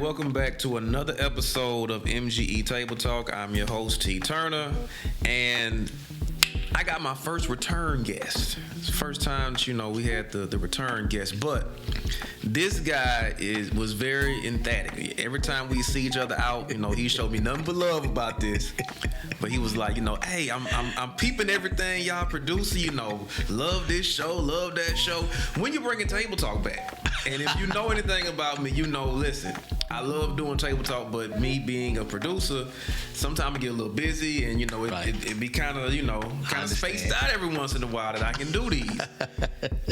welcome back to another episode of MGE Table Talk. I'm your host, T. Turner, and I got my first return guest. It's the first time that, we had the return guest, but this guy was very emphatic. Every time we see each other out, he showed me nothing but love about this. But he was like, hey, I'm peeping everything y'all producing, love this show, love that show. When you bringing Table Talk back? And if you know anything about me, listen, I love doing Table Talk, but me being a producer, sometimes I get a little busy and, it be kind of spaced out every once in a while that I can do these.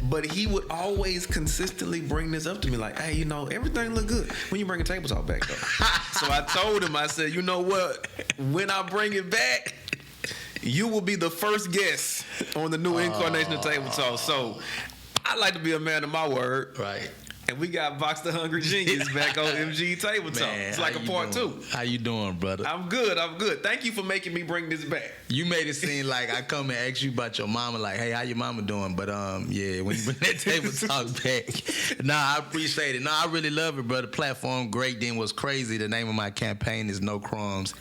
But he would always consistently bring this up to me like, hey, everything look good. When you bring a Table Talk back, though? So I told him, I said, you know what? When I bring it back, you will be the first guest on the new incarnation of Table Talk. So I like to be a man of my word. Right. And we got Boxx the Hungry Genius back on MGE Table Talk. Man, it's like a part two. How you doing, brother? I'm good. Thank you for making me bring this back. You made it seem like I come and ask you about your mama, like, hey, how your mama doing? But yeah, when you bring that Table Talk back, I appreciate it. I really love it, brother. Platform great. Then what's crazy, the name of my campaign is No Crumbs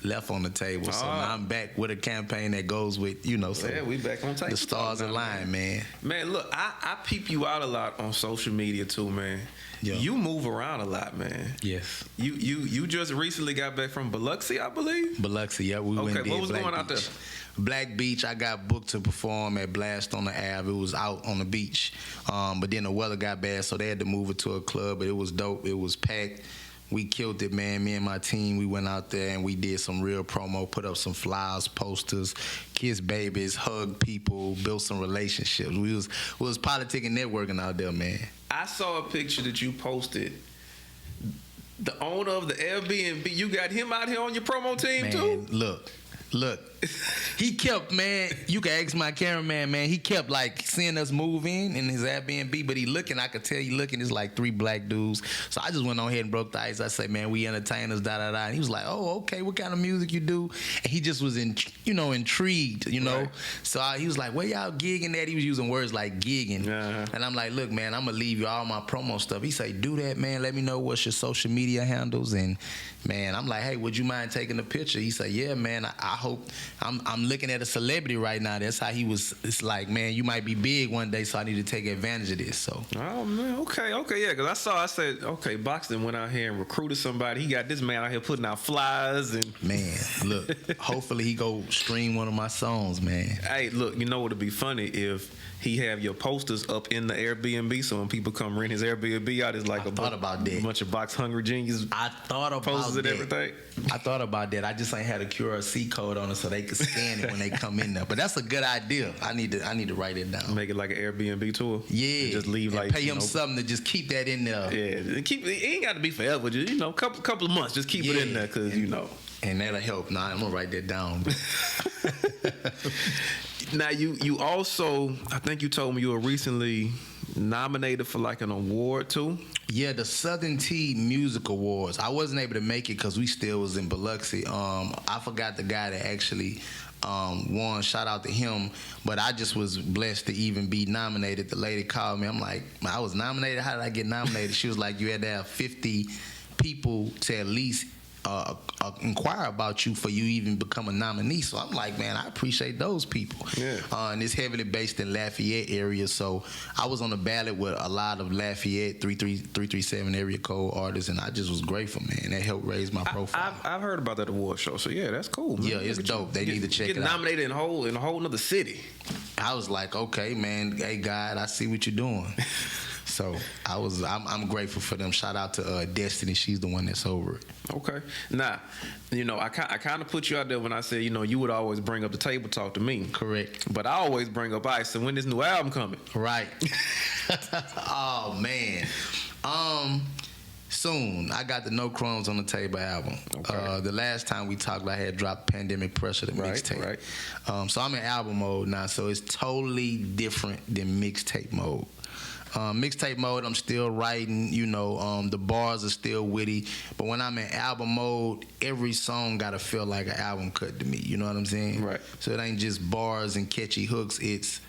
Left on the Table. So now I'm back with a campaign that goes with, so yeah, we back on Table the stars align, man. Man, look, I peep you out a lot on social media too, man. Yeah. You move around a lot, man. Yes. You just recently got back from Biloxi, I believe? Biloxi, yeah. We went what was Black going out there? Black Beach, I got booked to perform at Blast on the Ave. It was out on the beach. But then the weather got bad, so they had to move it to a club, but it was dope. It was packed. We killed it, man. Me and my team, we went out there and we did some real promo, put up some flyers, posters, kiss babies, hug people, built some relationships. We was politicking, networking out there, man. I saw a picture that you posted. The owner of the Airbnb, you got him out here on your promo team, man, too? Look, he kept, man, you can ask my cameraman, man, he kept like seeing us move in his Airbnb, but I could tell he looking, it's like 3 black dudes. So I just went on ahead and broke the ice. I said, man, we entertainers, da-da-da. And he was like, oh, okay, what kind of music you do? And he just was, intrigued, Right. So he was like, where y'all gigging at? He was using words like gigging. Uh-huh. And I'm like, look, man, I'm going to leave you all my promo stuff. He say, do that, man. Let me know what's your social media handles. And, man, I'm like, hey, would you mind taking a picture? He said, yeah, man, I hope. I'm looking at a celebrity right now. That's how he was. It's like, man, you might be big one day, so I need to take advantage of this. So. Oh man, okay, yeah. Because I said, okay, Boxx went out here and recruited somebody. He got this man out here putting out flyers and. Man, look. Hopefully he go stream one of my songs, man. Hey, look. You know what'd be funny if he have your posters up in the Airbnb, so when people come rent his Airbnb out, it's like a bunch of Boxx Hungry Genius. I thought about posters that. And everything. I thought about that. I just ain't had a QRC code on it so they could scan it when they come in there. But that's a good idea. I need to write it down. Make it like an Airbnb tour. Yeah. And just leave and pay him something to just keep that in there. Yeah. It ain't got to be forever. Just couple of months. Just keep it in there because And that'll help. Nah, I'm gonna write that down. Now you also, I think you told me you were recently nominated for like an award too. Yeah, the Southern Tea Music Awards. I wasn't able to make it because we still was in Biloxi. I forgot the guy that actually won. Shout out to him. But I just was blessed to even be nominated. The lady called me. I'm like, I was nominated. How did I get nominated? She was like, you had to have 50 people to at least inquire about you for you even become a nominee. So I'm like, man, I appreciate those people. Yeah. And it's heavily based in Lafayette area, so I was on the ballot with a lot of Lafayette 337 area code artists, and I just was grateful, man. That helped raise my profile. I've heard about that award show, so yeah, that's cool, man. Yeah, it's dope. They need to check it out. Get nominated in a whole nother city. I was like, okay, man, hey God, I see what you're doing. So I'm grateful for them. Shout out to Destiny. She's the one that's over it. Okay. Now, I kind of put you out there when I said, you would always bring up the Table Talk to me. Correct. But I always bring up Ice. So when this new album coming? Right. Oh man. Soon. I got the No Crumbs on the Table album. Okay. The last time we talked, I had dropped Pandemic Pressure, the mixtape. Right. So I'm in album mode now. So it's totally different than mixtape mode. Mixtape mode, I'm still writing, the bars are still witty. But when I'm in album mode, every song gotta feel like an album cut to me. You know what I'm saying? Right. So it ain't just bars and catchy hooks. It's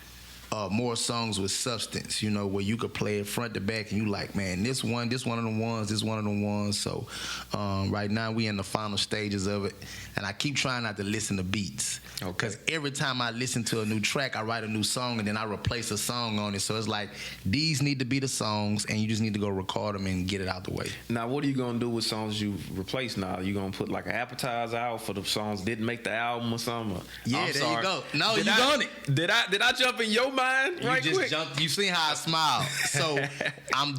more songs with substance, you know, where you could play it front to back and you like, man, this one of them ones. So right now we in the final stages of it, and I keep trying not to listen to beats. Okay. Because every time I listen to a new track, I write a new song and then I replace a song on it. So it's like, these need to be the songs and you just need to go record them and get it out the way. Now, what are you gonna do with songs you replace now? You gonna put like an appetizer out for the songs didn't make the album or something? Yeah, there you go. No, you got done it. Did I jump in your mind right You just quick? jumped. You seen how I smiled. So I'm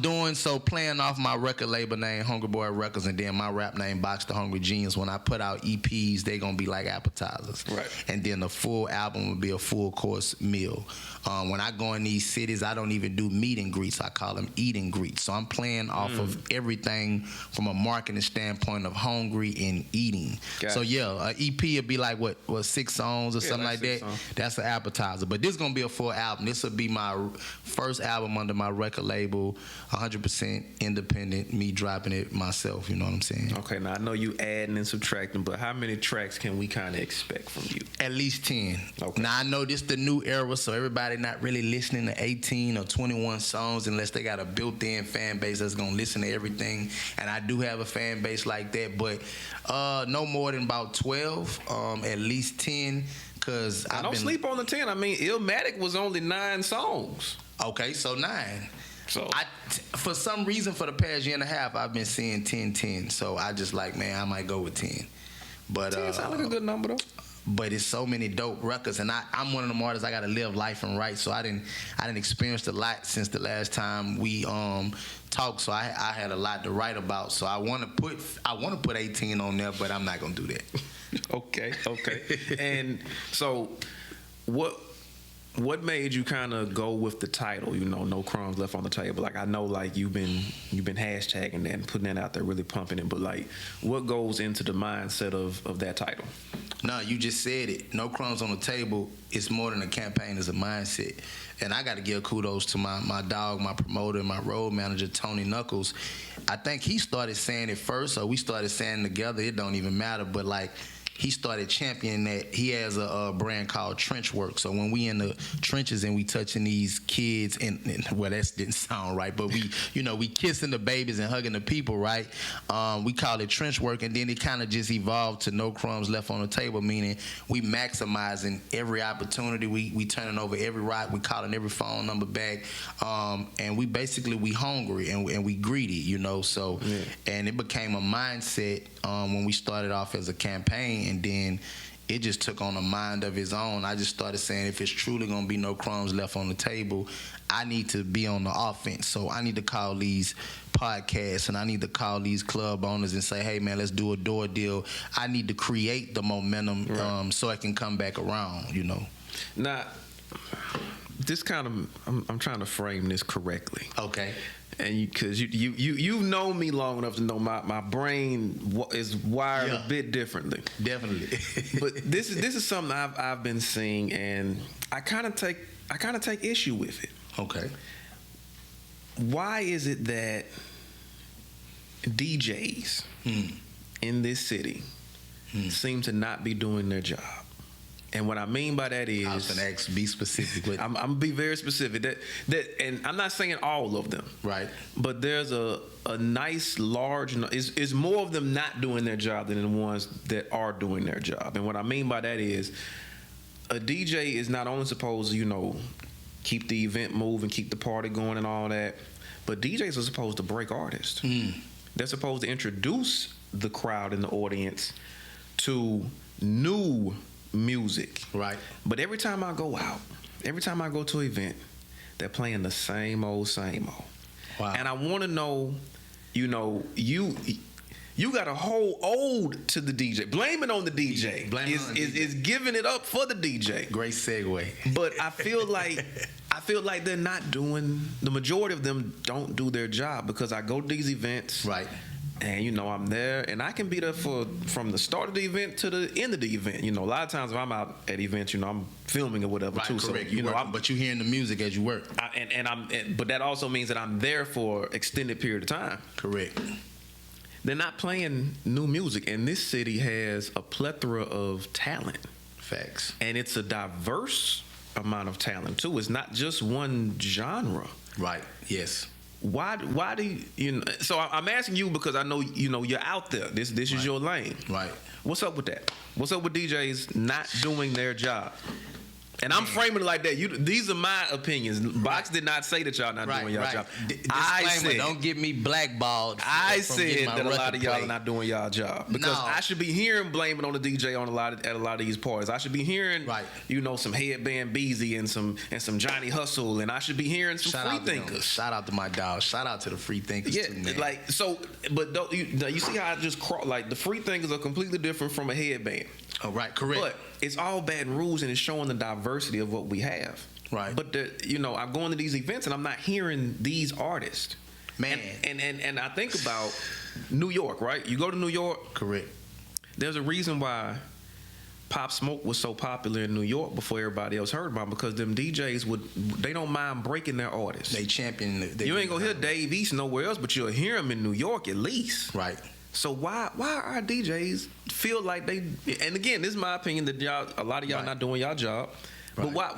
playing off my record label name, Hungry Boy Records, and then my rap name, Boxx the Hungry Genius. When I put out EPs, they gonna be like appetizers. Right. And then the full album will be a full course meal. When I go in these cities, I don't even do meet and greets. I call them eat and greets. So I'm playing off of everything from a marketing standpoint of hungry and eating. Got So it. yeah, an EP would be like what 6 songs or something like like that. 6 songs. That's an appetizer. But this is gonna be a full album. This will be my first album under my record label, 100% independent, me dropping it myself. You know what I'm saying? Okay, now I know you adding and subtracting, but how many tracks can we kind of expect from you? At least 10. Okay. Now I know this the new era, so everybody not really listening to 18 or 21 songs unless they got a built-in fan base that's gonna listen to everything. And I do have a fan base like that, but no more than about 12, at least 10. Cause I don't sleep on the 10. I mean, Illmatic was only 9 songs. Okay, so 9. So For some reason, for the past year and a half, I've been seeing 10-10. So I just like, man, I might go with 10. But 10 sounds like a good number though. But it's so many dope records, and I'm one of them artists. I gotta live life and write, so I didn't experience a lot since the last time we talked. So I had a lot to write about. So I want to put 18 on there, but I'm not gonna do that. Okay. And so, what made you kind of go with the title? You know, No Crumbs Left on the Table. Like I know, like you've been hashtagging that and putting that out there, really pumping it. But like, what goes into the mindset of that title? No, you just said it. No Crumbs on the Table. It's more than a campaign. It's a mindset. And I got to give kudos to my dog, my promoter, my road manager, Tony Knuckles. I think he started saying it first, or we started saying it together. It don't even matter. But like, he started championing that. He has a brand called Trench Work. So when we in the trenches and we touching these kids, and well, that didn't sound right, but we kissing the babies and hugging the people, right? We call it Trench Work, and then it kind of just evolved to No Crumbs Left on the Table, meaning we maximizing every opportunity. We turning over every rock. We calling every phone number back, and we hungry and we greedy, you know. So, yeah. And it became a mindset when we started off as a campaign. And then it just took on a mind of its own. I just started saying, if it's truly going to be no crumbs left on the table, I need to be on the offense. So I need to call these podcasts and I need to call these club owners and say, hey, man, let's do a door deal. I need to create the momentum so it can come back around, you know. Now, this kind of, I'm trying to frame this correctly. Okay. And because you've known me long enough to know my brain is wired a bit differently. Definitely. But this is something I've been seeing, and I kind of take issue with it. Okay. Why is it that DJs in this city seem to not be doing their job? And what I mean by that is, I was gonna ask, be specific. I'm gonna be very specific. That, and I'm not saying all of them, right? But there's a nice large. Is more of them not doing their job than the ones that are doing their job. And what I mean by that is, a DJ is not only supposed to, keep the event moving, keep the party going, and all that, but DJs are supposed to break artists. They're supposed to introduce the crowd and the audience to new music. Right. But every time I go out, every time I go to an event, they're playing the same old. Wow. And I want to know, you got a whole ode to the DJ. Blame it on the DJ. Is giving it up for the DJ. Great segue. But I feel like they're not doing, the majority of them don't do their job, because I go to these events. Right. And I'm there, and I can be there from the start of the event to the end of the event. A lot of times if I'm out at events, I'm filming or whatever too. Correct. So but you're hearing the music as you work. But that also means that I'm there for extended period of time. Correct. They're not playing new music, and this city has a plethora of talent. Facts. And it's a diverse amount of talent too. It's not just one genre. Right. Yes. Why do you know? So I'm asking you because I know you're out there. This is your lane. Right. What's up with that? What's up with DJs not doing their job? And I'm framing it like that. These are my opinions. Boxx did not say that y'all not doing y'all job. I said, don't get me blackballed. I said that a lot of y'all are not doing y'all job because I should be hearing blaming on the DJ at a lot of these parties. I should be hearing, some Headband Beezy and some Johnny Hustle, and I should be hearing some free thinkers. Shout out to my dog. Shout out to the free thinkers too, man. But don't you see how I just the free thinkers are completely different from a headband. Oh, right, correct. But it's all Baton Rouge, and it's showing the diversity of what we have. Right. But I'm going to these events, and I'm not hearing these artists. Man. And I think about New York, right? You go to New York. Correct. There's a reason why Pop Smoke was so popular in New York before everybody else heard about him, because them DJs they don't mind breaking their artists. They champion. You ain't gonna hear Dave East nowhere else, but you'll hear him in New York at least. Right. So why our DJs feel like they? And again, this is my opinion that a lot of y'all not doing y'all job. Right. But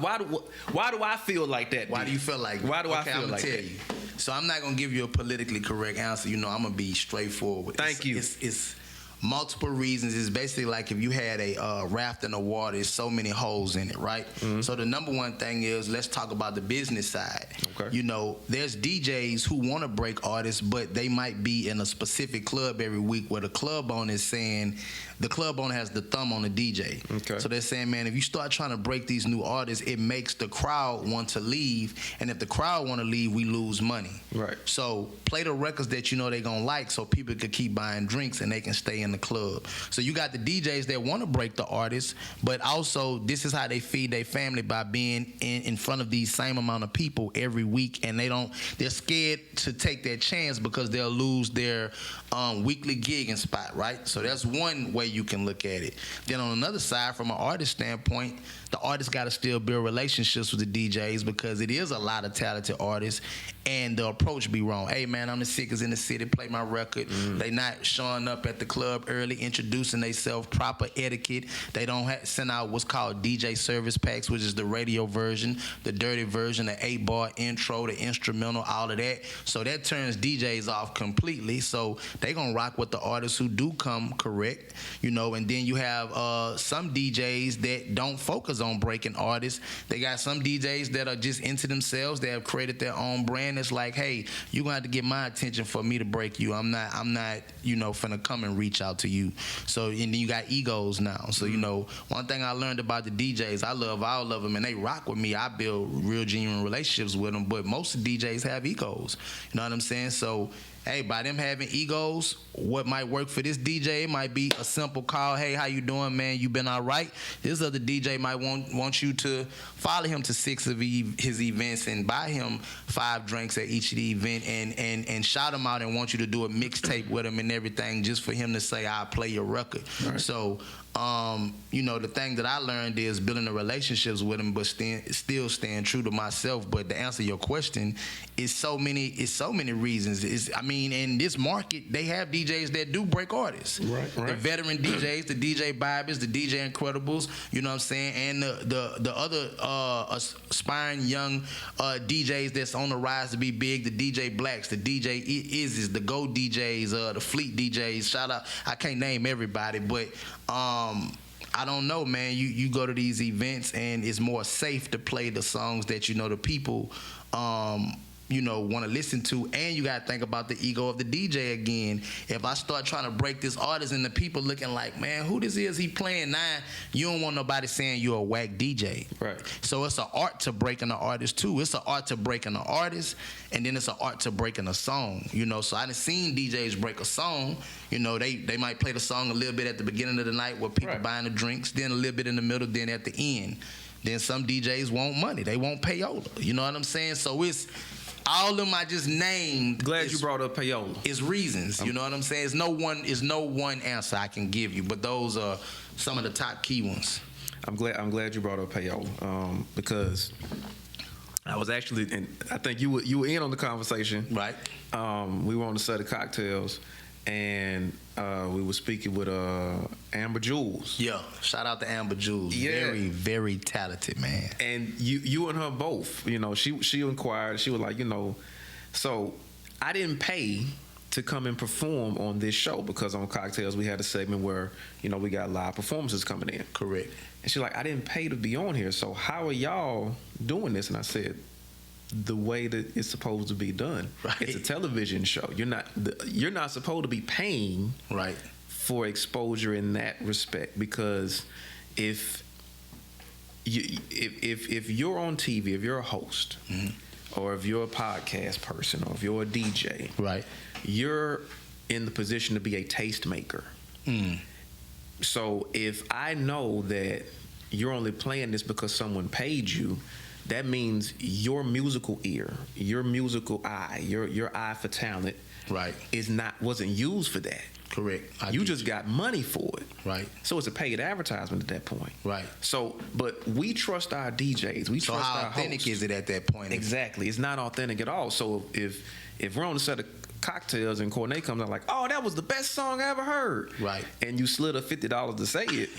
why do I feel like that? Why do you feel like? Why do I feel like that? You. So I'm not gonna give you a politically correct answer. I'm gonna be straightforward. Thank you. It's multiple reasons. It's basically like if you had a raft in the water, there's so many holes in it, right? Mm-hmm. So the number one thing is, let's talk about the business side. Okay. There's DJs who want to break artists, but they might be in a specific club every week where the club owner is saying, the club owner has the thumb on the DJ. Okay. So they're saying, man, if you start trying to break these new artists, it makes the crowd want to leave. And if the crowd want to leave, we lose money. Right. So play the records that they going to like so people could keep buying drinks and they can stay in the club. So you got the DJs that want to break the artists, but also this is how they feed their family, by being in front of these same amount of people every week, and they're scared to take that chance because they'll lose their weekly gigging spot, right? So that's one way you can look at it. Then on another side, from an artist standpoint, the artist got to still build relationships with the DJs, because it is a lot of talented artists, and the approach be wrong. Hey man, I'm the sickest in the city, play my record. They not showing up at the club early, introducing themselves, proper etiquette. They don't send out what's called DJ service packs, which is the radio version, the dirty version, the 8-bar intro, the instrumental, all of that. So that turns DJs off completely. So they gonna rock with the artists who do come correct, and then you have some DJs that don't focus on breaking artists. They got some DJs that are just into themselves. They have created their own brand. It's like, hey, you're gonna have to get my attention for me to break you. I'm not, finna come and reach out to you. So, and then you got egos now. So, one thing I learned about the DJs, I love all of them, and they rock with me. I build real genuine relationships with them, but most of the DJs have egos. You know what I'm saying? So, hey, by them having egos, what might work for this DJ, it might be a simple call. Hey, how you doing, man? You been all right? This other DJ might want you to follow him to 6 of his events and buy him 5 drinks at each of the event, and shout him out and want you to do a mixtape with him and everything, just for him to say, I'll play your record. Right. So, the thing that I learned is building the relationships with him, but still staying true to myself. But to answer your question, it's so many reasons. In this market, they have DJs that do break artists. Right. The veteran DJs, the DJ Bibles, the DJ Incredibles, you know what I'm saying? And the other aspiring young DJs that's on the rise to be big, the DJ Blacks, the DJ Izzies, the Go DJs, the Fleet DJs. Shout out, I can't name everybody, but I don't know, man. You go to these events and it's more safe to play the songs that the people want to listen to, and you got to think about the ego of the DJ again. If I start trying to break this artist and the people looking like, man, who this is he playing now? You don't want nobody saying you're a whack DJ. Right. So it's an art to breaking an artist too. It's an art to breaking an artist, and then it's an art to breaking a song. So I done seen DJs break a song. They might play the song a little bit at the beginning of the night with people buying the drinks, then a little bit in the middle, then at the end. Then some DJs want money. They want payola. You know what I'm saying? So it's all of them I just named. Glad you brought up payola. It's reasons. You know what I'm saying? It's no one answer I can give you, but those are some of the top key ones. I'm glad you brought up payola, because I was actually, and I think you were in on the conversation. Right. We were on the set of cocktails, and we were speaking with Amber Jules. Yeah, shout out to Amber Jules. Yeah. Very, very talented, man. And you and her both, she inquired. She was like, so I didn't pay to come and perform on this show because on Cocktails we had a segment where we got live performances coming in. Correct. And she's like, I didn't pay to be on here, so how are y'all doing this? And I said, the way that it's supposed to be done. Right. It's a television show. You're not supposed to be paying right for exposure in that respect, because if you're on TV, if you're a host, or if you're a podcast person, or if you're a DJ, right, you're in the position to be a tastemaker. So if I know that you're only playing this because someone paid you, that means your musical ear, your musical eye, your eye for talent, right, wasn't used for that. Correct. You just got money for it. Right. So it's a paid advertisement at that point. Right. So, but we trust our DJs. We trust our hosts. How authentic is it at that point? Exactly. It's not authentic at all. So if we're on the set of Cocktails and Cornette comes out like, oh, that was the best song I ever heard. Right. And you slid her $50 to say it.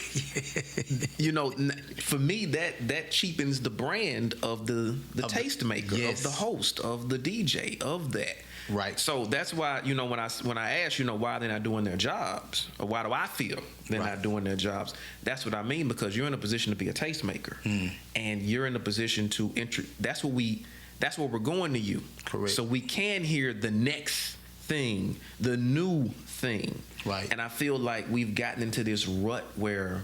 For me, that cheapens the brand of the tastemaker, yes, of the host, of the DJ, of that. Right. So that's why, when I ask, why they're not doing their jobs, or why do I feel they're not doing their jobs, that's what I mean, because you're in a position to be a tastemaker. And you're in a position to that's where we're going to you. Correct. So we can hear the next thing, the new thing. Right. And I feel like we've gotten into this rut where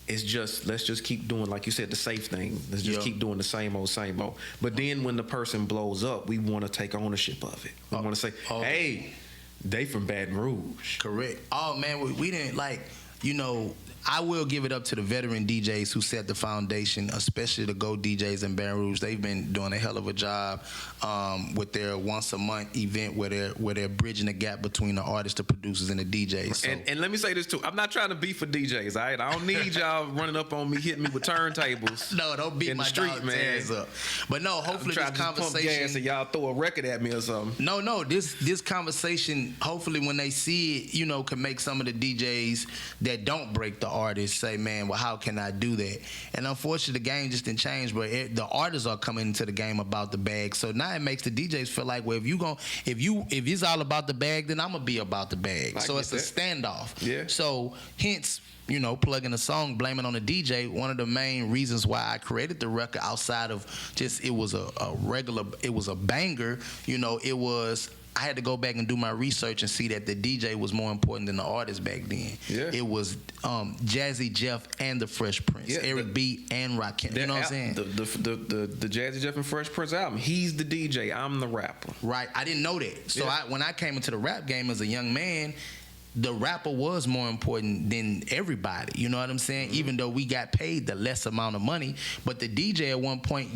it's just, let's just keep doing, like you said, the safe thing. Let's just keep doing the same old. But then when the person blows up, we want to take ownership of it. We want to say, hey, they from Baton Rouge. Correct. Oh, man, we didn't I will give it up to the veteran DJs who set the foundation, especially the Go DJs in Baton Rouge. They've been doing a hell of a job with their once a month event where they're bridging the gap between the artists, the producers, and the DJs. So. And let me say this too: I'm not trying to beef for DJs. All right, I don't need y'all running up on me, hitting me with turntables. No, don't beat in my the street, man. Up. But no, hopefully this conversation. Pump gas and y'all throw a record at me or something. No, this conversation, hopefully when they see it, can make some of the DJs that don't break the artists say, man, well, how can I do that? And unfortunately, the game just didn't change, but the artists are coming into the game about the bag. So now it makes the DJs feel like, well, if it's all about the bag, then I'm gonna be about the bag. So it's a standoff. Yeah. So hence, plugging a song, blaming on the DJ. One of the main reasons why I created the record, outside of just it was a banger. I had to go back and do my research and see that the DJ was more important than the artist back then. Yeah. It was Jazzy Jeff and the Fresh Prince, Eric B and Rakim. You know what I'm saying? The Jazzy Jeff and Fresh Prince album. He's the DJ. I'm the rapper. Right. I didn't know that. So when I came into the rap game as a young man, the rapper was more important than everybody. You know what I'm saying? Mm-hmm. Even though we got paid the less amount of money, but the DJ at one point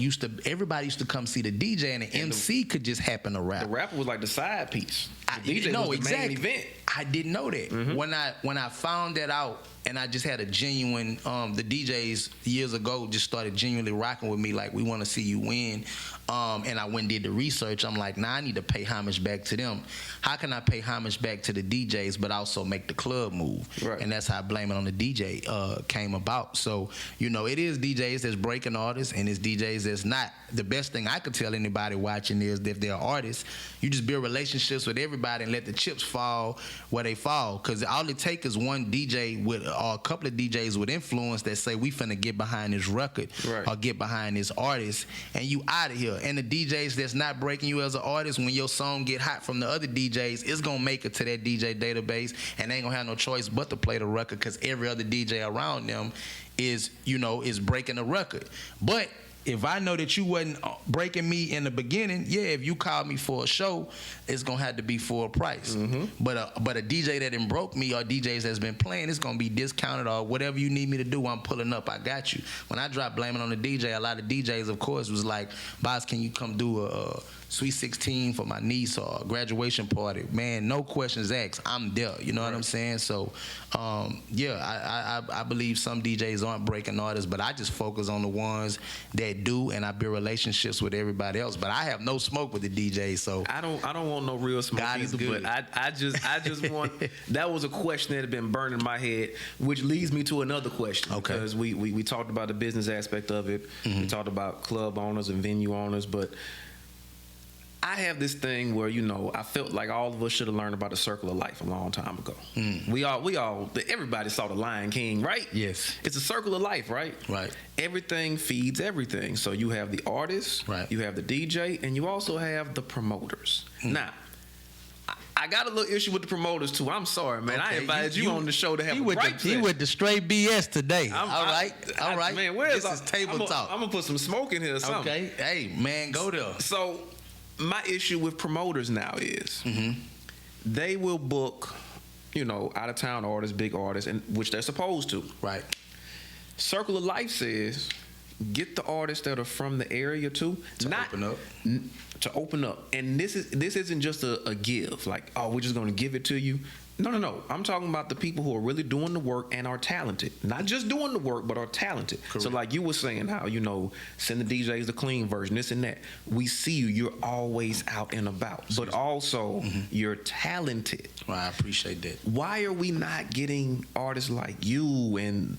everybody used to come see the DJ, and the MC could just happen to rap. The rapper was like the side piece. The DJ was the main event. I didn't know that. Mm-hmm. When I found that out, and I just had a genuine, the DJs years ago just started genuinely rocking with me, like, we want to see you win. And I went and did the research. I'm like, I need to pay homage back to them. How can I pay homage back to the DJs but also make the club move? Right. And that's how Blame It on the DJ came about. So, it is DJs that's breaking artists, and it's DJs that's not. The best thing I could tell anybody watching is, if they're artists, you just build relationships with everybody and let the chips fall where they fall. Because all it takes is one DJ or a couple of DJs with influence that say, we finna get behind this record, or get behind this artist, and you out of here. And the DJs that's not breaking you as an artist, when your song get hot from the other DJs, it's gonna make it to that DJ database, and they ain't gonna have no choice but to play the record, because every other DJ around them is breaking the record. But if I know that you wasn't breaking me in the beginning, if you call me for a show, it's gonna have to be for a price. Mm-hmm. But a DJ that didn't broke me, or DJs that's been playing, it's gonna be discounted, or whatever you need me to do, I'm pulling up. I got you. When I dropped Blaming on the DJ, a lot of DJs, of course, was like, Boxx, can you come do a Sweet 16 for my niece, or a graduation party? Man, no questions asked. I'm there. You know what I'm saying? So, I believe some DJs aren't breaking artists, but I just focus on the ones that that do, and I build relationships with everybody else. But I have no smoke with the DJs, so I don't want no real smoke God is either. good. But I just want. That was a question that had been burned in my head, which leads me to another question. Okay. Because we talked about the business aspect of it. We talked about club owners and venue owners, but I have this thing where, I felt like all of us should have learned about the circle of life a long time ago. Everybody saw The Lion King, right? Yes. It's a circle of life, right? Right. Everything feeds everything. So you have the artist, right, you have the DJ, and you also have the promoters. Now, I got a little issue with the promoters too. I'm sorry, man. Okay, I invited you on the show to have a gripe session. He with the straight BS today. All right. Man, this is table talk. I'm gonna put some smoke in here or something. Okay. Hey, man, go there. So my issue with promoters now is they will book, out of town artists, big artists, and which they're supposed to. Right. Circle of Life says get the artists that are from the area too. To open up. And this isn't just a give, like, oh, we're just gonna give it to you. No. I'm talking about the people who are really doing the work and are talented. Not just doing the work, but are talented. Correct. So like you were saying how, send the DJs the clean version, this and that. We see you. You're always out and about. But also, you're talented. Well, I appreciate that. Why are we not getting artists like you and,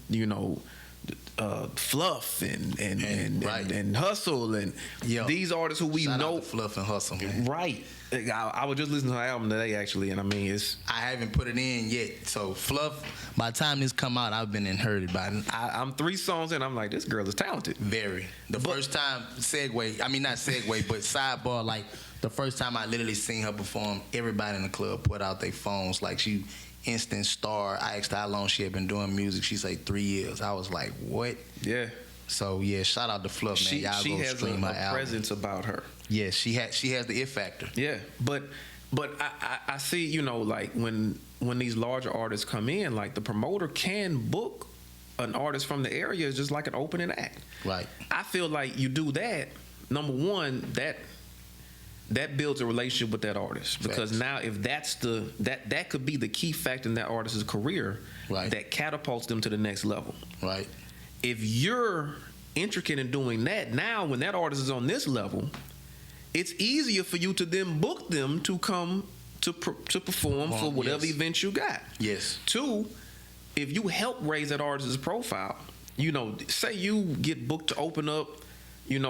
Fluff and Hustle and these artists who we know? Fluff and Hustle, man. Right. I was just listening to her album today, actually, and I mean, I haven't put it in yet. So Fluff, by the time this come out, I've been heard by it. I'm 3 songs in. I'm like, this girl is talented. Very. First time not segue, but sidebar. Like the first time I literally seen her perform, everybody in the club put out their phones. Like she instant star. I asked her how long she had been doing music. She said 3 years. I was like, what? Yeah. So yeah, shout out to Fluff, man. Y'all she go has stream her album. Presence about her. Yes, she has the it factor. Yeah, but I see, like when these larger artists come in, like the promoter can book an artist from the area just like an opening act. Right. I feel like you do that. Number one, that builds a relationship with that artist, because now if that's that could be the key factor in that artist's career, right, that catapults them to the next level. Right. If you're intricate in doing that, now when that artist is on this level, it's easier for you to then book them to come to perform for whatever event you got. Yes. 2, if you help raise that artist's profile, say you get booked to open up,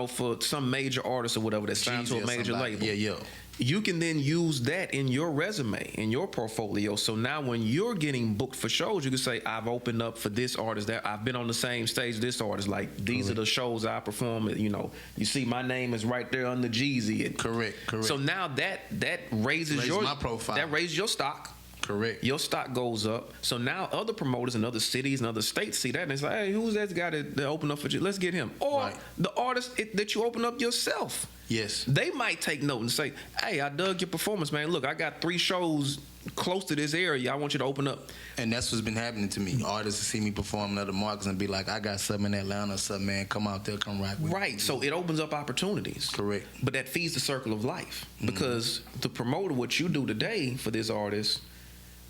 for some major artist or whatever that's signed to a major label. Yeah. You can then use that in your resume, in your portfolio. So now when you're getting booked for shows, you can say, I've opened up for this artist, that I've been on the same stage as this artist. Like, these are the shows I perform at, you see my name is right there on the Jeezy. And correct. So now that raises my profile. That raises your stock. Correct. Your stock goes up. So now other promoters in other cities and other states see that, and it's like, hey, who's that guy that opened up for you? Let's get him. Or the artist that you open up yourself. Yes. They might take note and say, hey, I dug your performance, man. Look, I got 3 shows close to this area. I want you to open up. And that's what's been happening to me. Artists see me perform in other markets and be like, I got something in Atlanta or something, man. Come out there, come rock with me. Right. So it opens up opportunities. Correct. But that feeds the circle of life. Because the promoter, what you do today for this artist,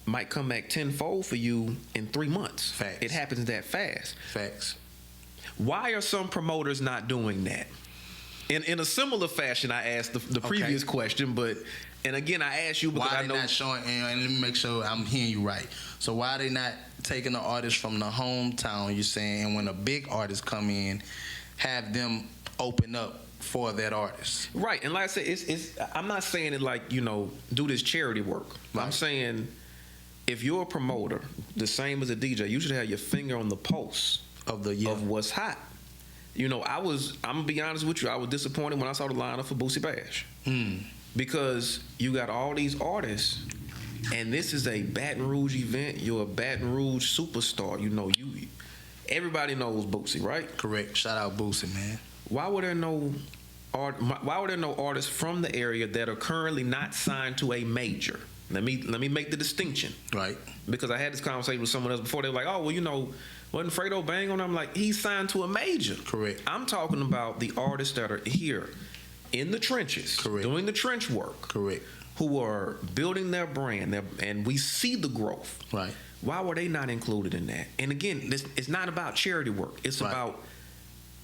might come back tenfold for you in 3 months. Facts. It happens that fast. Facts. Why are some promoters not doing that? In a similar fashion, I asked the previous question, but and again I asked you because why I know they not showing. And let me make sure I'm hearing you right. So why are they not taking the artist from the hometown? You're saying, and when a big artist come in, have them open up for that artist. Right. And like I said, it's I'm not saying it like, do this charity work. Right. I'm saying if you're a promoter, the same as a DJ, you should have your finger on the pulse of what's hot. I'm gonna be honest with you, I was disappointed when I saw the lineup for Boosie Bash. Because you got all these artists, and this is a Baton Rouge event. You're a Baton Rouge superstar. Everybody knows Boosie, right? Correct. Shout out Boosie, man. Why were there no artists from the area that are currently not signed to a major? Let me make the distinction. Right. Because I had this conversation with someone else before. They were like, oh, well, wasn't Fredo Bang on? I'm like, he's signed to a major. Correct. I'm talking about the artists that are here in the trenches. Correct. Doing the trench work. Correct. Who are building their brand, and we see the growth. Right. Why were they not included in that? And again, it's not about charity work. It's about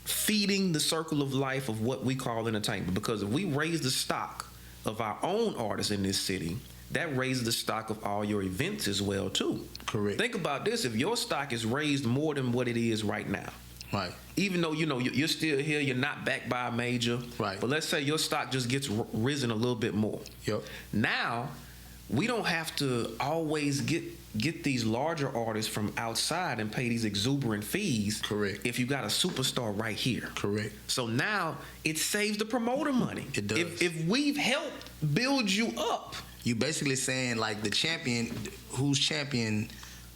feeding the circle of life of what we call entertainment. Because if we raise the stock of our own artists in this city, that raises the stock of all your events as well too. Correct. Think about this: if your stock is raised more than what it is right now, right? Even though you're still here, you're not backed by a major, right? But let's say your stock just gets risen a little bit more. Yep. Now we don't have to always get these larger artists from outside and pay these exuberant fees. Correct. If you got a superstar right here. Correct. So now it saves the promoter money. It does. If we've helped build you up. You basically saying like the champion, who's champion,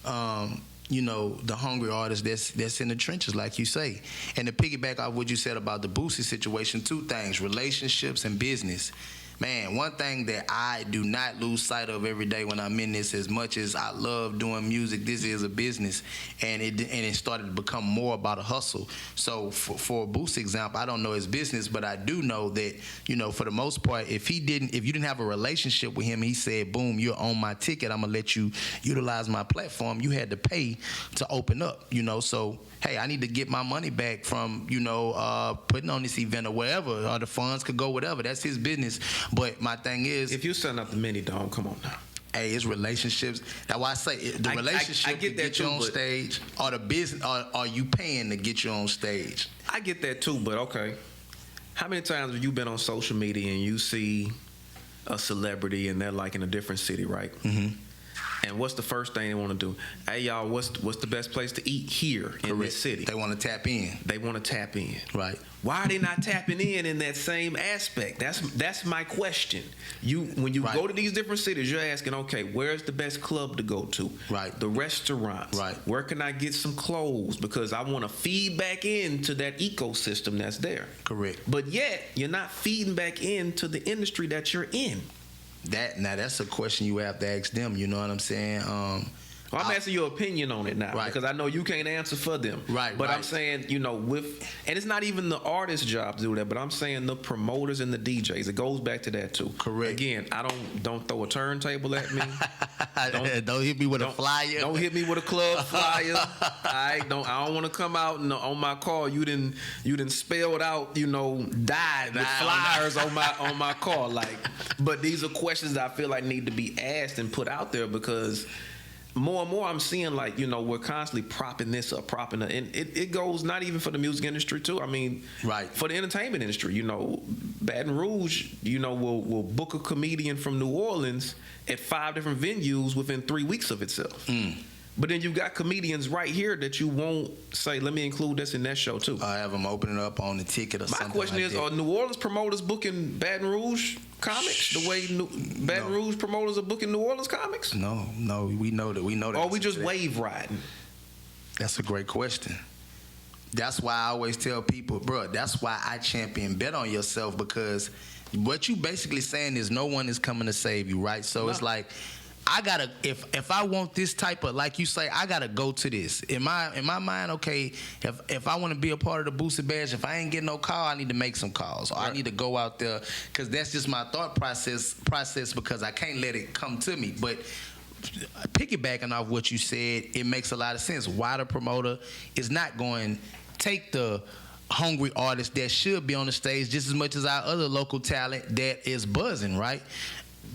the hungry artist that's in the trenches, like you say. And to piggyback off what you said about the Boosie situation, two things: relationships and business. Man, one thing that I do not lose sight of every day when I'm in this, as much as I love doing music, this is a business, and it started to become more about a hustle. So for a Boost example, I don't know his business, but I do know that, for the most part, if you didn't have a relationship with him, he said, boom, you're on my ticket, I'm gonna let you utilize my platform, you had to pay to open up, so hey, I need to get my money back from, putting on this event or whatever, or the funds could go whatever. That's his business. But my thing is, if you're setting up the mini dome, come on now. Hey, it's relationships. That's why I say the relationship I get to that get you on stage, or the business, or are you paying to get you on stage? I get that too, but okay. How many times have you been on social media and you see a celebrity and they're like in a different city, right? Mm-hmm. And what's the first thing they want to do? Hey, y'all, what's the best place to eat here in this city? They want to tap in. They want to tap in. Right. Why are they not tapping in that same aspect? That's my question. When you go to these different cities, you're asking, okay, where's the best club to go to? Right. The restaurants. Right. Where can I get some clothes? Because I want to feed back into that ecosystem that's there. Correct. But yet, you're not feeding back into the industry that you're in. That's a question you have to ask them. You know what I'm saying? Well, I'm asking your opinion on it now, right, because I know you can't answer for them. Right. But right. I'm saying, and it's not even the artist's job to do that, but I'm saying the promoters and the DJs. It goes back to that too. Correct. Again, I don't throw a turntable at me. Don't hit me with a flyer. Don't hit me with a club flyer. I don't want to come out and on my car. You didn't spelled out, died with flyers on my car. But these are questions that I feel like need to be asked and put out there, because more and more I'm seeing we're constantly propping this up, and it goes not even for the music industry too. I mean, right, for the entertainment industry. Baton Rouge, will book a comedian from New Orleans at 5 different venues within 3 weeks of itself. But then you've got comedians right here that you won't say, let me include this in that show too. I have them opening up on the ticket or something. My question is, are New Orleans promoters booking Baton Rouge comics the way Baton Rouge promoters are booking New Orleans comics? No, we know that. Or are we just wave riding? That's a great question. That's why I always tell people, bro, that's why I champion bet on yourself, because what you basically saying is no one is coming to save you, right? So it's like, I gotta, if I want this type of, like you say, I gotta go to this. In my mind, okay, if I want to be a part of the Boosted Badge, if I ain't getting no call, I need to make some calls, or I need to go out there, because that's just my thought process, because I can't let it come to me. But piggybacking off what you said, it makes a lot of sense. Why the promoter is not going take the hungry artist that should be on the stage just as much as our other local talent that is buzzing, right?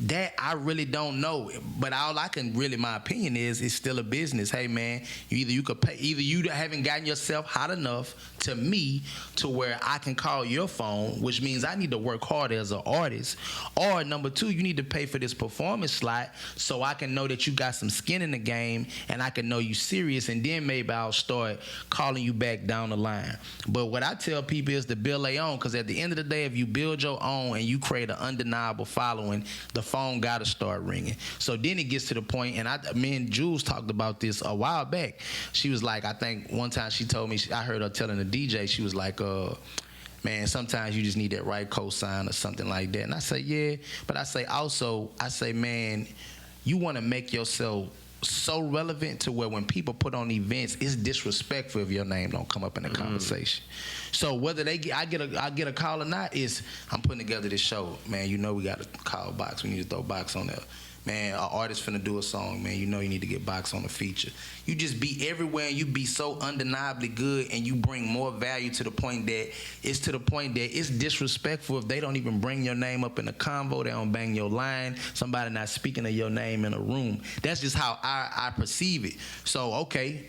That I really don't know, but all I can really, my opinion is, it's still a business. Hey man, you could pay, either you haven't gotten yourself hot enough to me to where I can call your phone, which means I need to work hard as an artist, or number two, you need to pay for this performance slot so I can know that you got some skin in the game and I can know you serious, and then maybe I'll start calling you back down the line. But what I tell people is to build their own, because at the end of the day, if you build your own and you create an undeniable following, the phone gotta start ringing. So then it gets to the point, and me and Jules talked about this a while back. She was like, I think one time she told me, I heard her telling the DJ, she was like, man, sometimes you just need that right cosign or something like that. And I say, yeah, but I say, man, you want to make yourself so relevant to where when people put on events, it's disrespectful if your name don't come up in the conversation. So whether I get a call or not, is I'm putting together this show, man. We got to call Boxx. We need to throw Boxx on there. man, an artist finna do a song, man, you know you need to get Boxx on the feature. You just be everywhere and you be so undeniably good and you bring more value to the point that it's disrespectful if they don't even bring your name up in a convo, they don't bang your line, somebody not speaking of your name in a room. That's just how I perceive it. So, okay,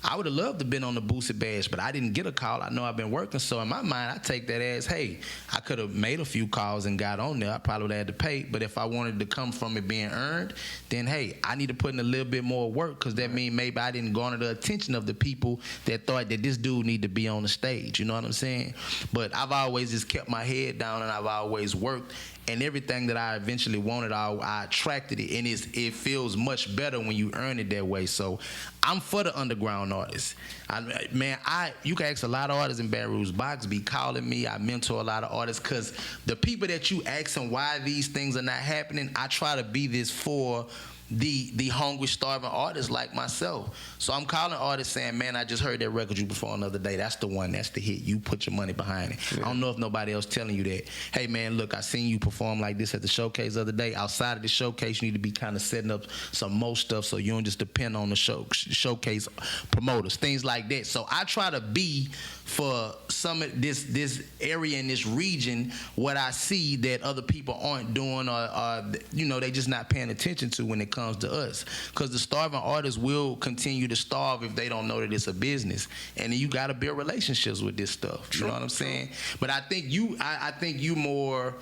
I would have loved to have been on the Boosie Bash, but I didn't get a call. I know I've been working, so in my mind, I take that as, hey, I could have made a few calls and got on there. I probably would have had to pay, but if I wanted to come from it being earned, then, hey, I need to put in a little bit more work because that means maybe I didn't garner the attention of the people that thought that this dude need to be on the stage. You know what I'm saying? But I've always just kept my head down and I've always worked. And everything that I eventually wanted, I attracted it, and it feels much better when you earn it that way. So I'm for the underground artists. You can ask a lot of artists in Baton Rouge. Boxx be calling me. I mentor a lot of artists because the people that you asking why these things are not happening, I try to be this for the hungry, starving artists like myself. So I'm calling artists saying, man, I just heard that record you performed the other day. That's the one. That's the hit. You put your money behind it. Yeah. I don't know if nobody else telling you that. Hey, man, look, I seen you perform like this at the showcase the other day. Outside of the showcase, you need to be kind of setting up some more stuff so you don't just depend on the showcase promoters, things like that. So I try to be for some of this area in this region what I see that other people aren't doing or they just not paying attention to when it comes to us. Because the starving artists will continue to starve if they don't know that it's a business. And you got to build relationships with this stuff. You know what I'm saying? But I think you more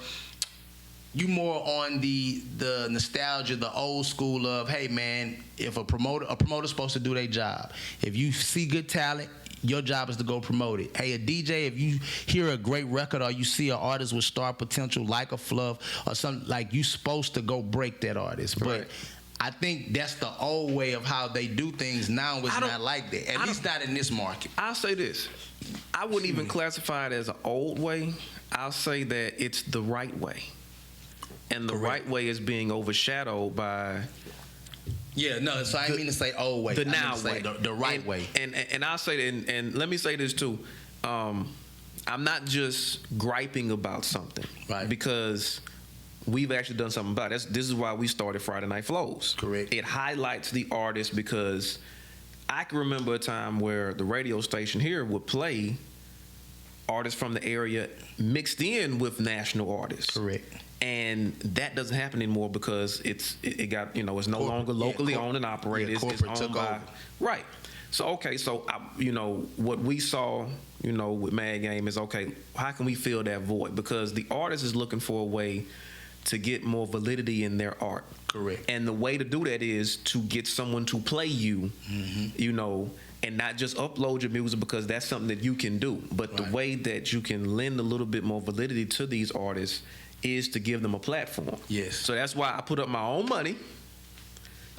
on the nostalgia, the old school of, hey man, if a promoter's supposed to do their job. If you see good talent, your job is to go promote it. Hey, a DJ, if you hear a great record or you see an artist with star potential like a Fluff or something, like, you supposed to go break that artist. Right. But I think that's the old way of how they do things. Now it's not like that. At least not in this market. I'll say this. I wouldn't even classify it as an old way. I'll say that it's the right way. And the right way is being overshadowed by... Yeah, no, so I didn't mean to say old way. The now way. The right way. And I'll say that, and let me say this too. I'm not just griping about something. Right. Because we've actually done something about it. This is why we started Friday Night Flows. Correct. It highlights the artist because I can remember a time where the radio station here would play artists from the area mixed in with national artists. Correct. And that doesn't happen anymore because it's no longer locally owned and operated. It's owned by right. So what we saw, with Mad Game is, okay, how can we fill that void? Because the artist is looking for a way to get more validity in their art. Correct. And the way to do that is to get someone to play you, and not just upload your music, because that's something that you can do. But the way that you can lend a little bit more validity to these artists is to give them a platform. Yes. So that's why I put up my own money,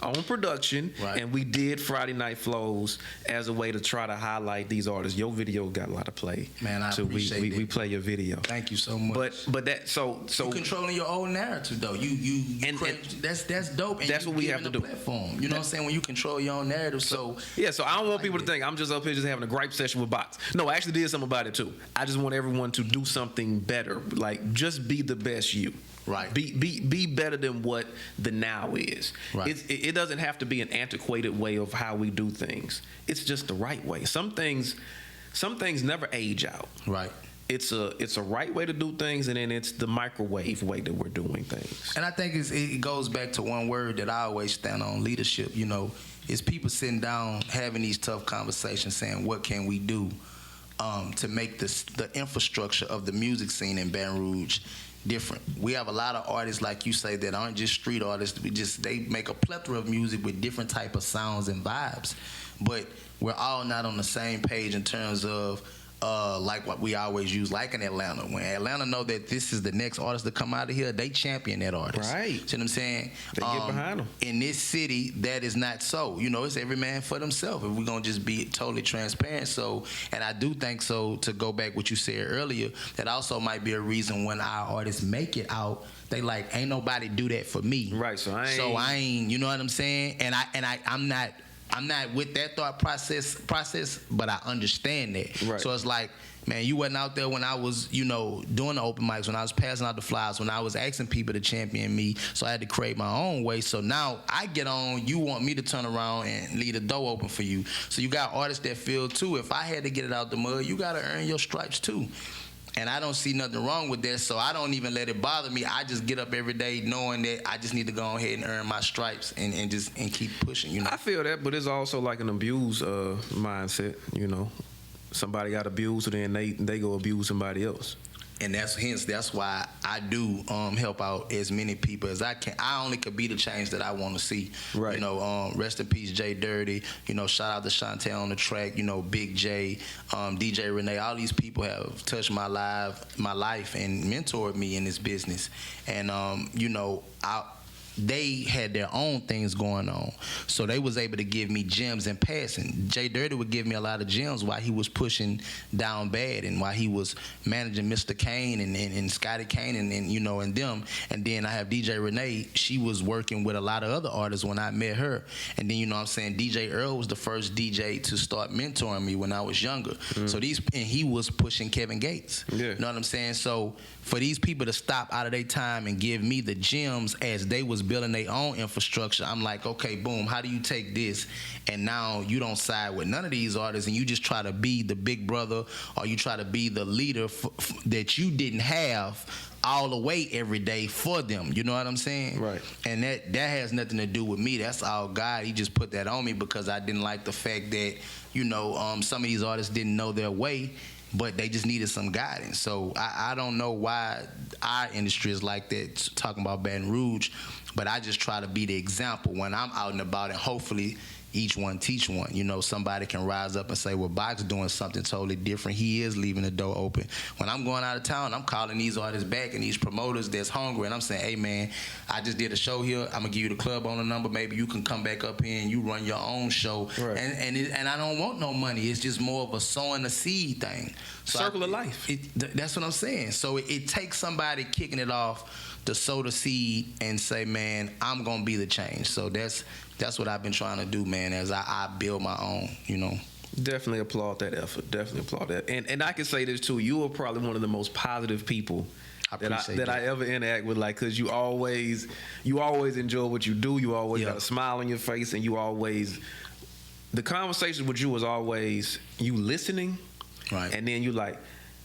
own production, and we did Friday Night Flows as a way to try to highlight these artists. Your video got a lot of play. Man, I appreciate it. We play your video. Thank you so much. But that so you controlling your own narrative though. That's dope. And that's what we have to do. Platform. You know what I'm saying? When you control your own narrative. So I don't want people to think I'm just up here just having a gripe session with Boxx. No, I actually did something about it too. I just want everyone to do something better. Like, just be the best you. Right. Be better than what the now is. Right. It doesn't have to be an antiquated way of how we do things. It's just the right way. Some things never age out. Right. It's a right way to do things, and then it's the microwave way that we're doing things. And I think it goes back to one word that I always stand on: leadership. It's people sitting down having these tough conversations, saying, what can we do to make the infrastructure of the music scene in Baton Rouge different. We have a lot of artists, like you say, that aren't just street artists. They make a plethora of music with different type of sounds and vibes, but we're all not on the same page in terms of like what we always use, like in Atlanta. When Atlanta know that this is the next artist to come out of here, they champion that artist. Right. See what I'm saying? They get behind them. In this city, that is not so. It's every man for themselves. If we're going to just be totally transparent. So, and I do think so, to go back what you said earlier, that also might be a reason when our artists make it out, they ain't nobody do that for me. Right. So I ain't, you know what I'm saying? And I'm not I'm not with that thought process, but I understand that. Right. So it's like, man, you wasn't out there when I was, doing the open mics, when I was passing out the flyers, when I was asking people to champion me. So I had to create my own way. So now I get on, you want me to turn around and leave the door open for you. So you got artists that feel too, if I had to get it out the mud, you got to earn your stripes too. And I don't see nothing wrong with that, so I don't even let it bother me. I just get up every day knowing that I just need to go ahead and earn my stripes and keep pushing, I feel that, but it's also like an abuse mindset, Somebody got abused and then they go abuse somebody else. And that's why I do help out as many people as I can. I only could be the change that I want to see. Right. Rest in peace, Jay Dirty. Shout out to Shantae on the track. Big J, DJ Renee. All these people have touched my life and mentored me in this business. And they had their own things going on, so they was able to give me gems in passing. Jay Dirty would give me a lot of gems while he was pushing Down Bad and while he was managing Mr. Kane and Scotty Kane and them. And then I have DJ Renee. She was working with a lot of other artists when I met her. And then DJ Earl was the first DJ to start mentoring me when I was younger. Mm. So he was pushing Kevin Gates. Yeah. You know what I'm saying? So for these people to stop out of their time and give me the gems as they was building their own infrastructure, I'm like, okay, boom, how do you take this and now you don't side with none of these artists and you just try to be the big brother or you try to be the leader that you didn't have all the way every day for them. You know what I'm saying? Right. And that has nothing to do with me. That's all God. He just put that on me because I didn't like the fact that, some of these artists didn't know their way, but they just needed some guidance. So I don't know why our industry is like that, talking about Baton Rouge, but I just try to be the example when I'm out and about, and hopefully each one teach one. Somebody can rise up and say, well, Boxx doing something totally different. He is leaving the door open. When I'm going out of town, I'm calling these artists back and these promoters that's hungry, and I'm saying, hey, man, I just did a show here. I'm going to give you the club owner number. Maybe you can come back up here and you run your own show. Right. And I don't want no money. It's just more of a sowing the seed thing. So Circle of life. That's what I'm saying. So it takes somebody kicking it off to sow the seed and say, man, I'm going to be the change. So that's what I've been trying to do, man, as I build my own, Definitely applaud that effort. Definitely applaud that. And I can say this, too. You are probably one of the most positive people that I ever interact with, like, because you always enjoy what you do. You always got a smile on your face, and the conversation with you was always you listening, right? And then you like,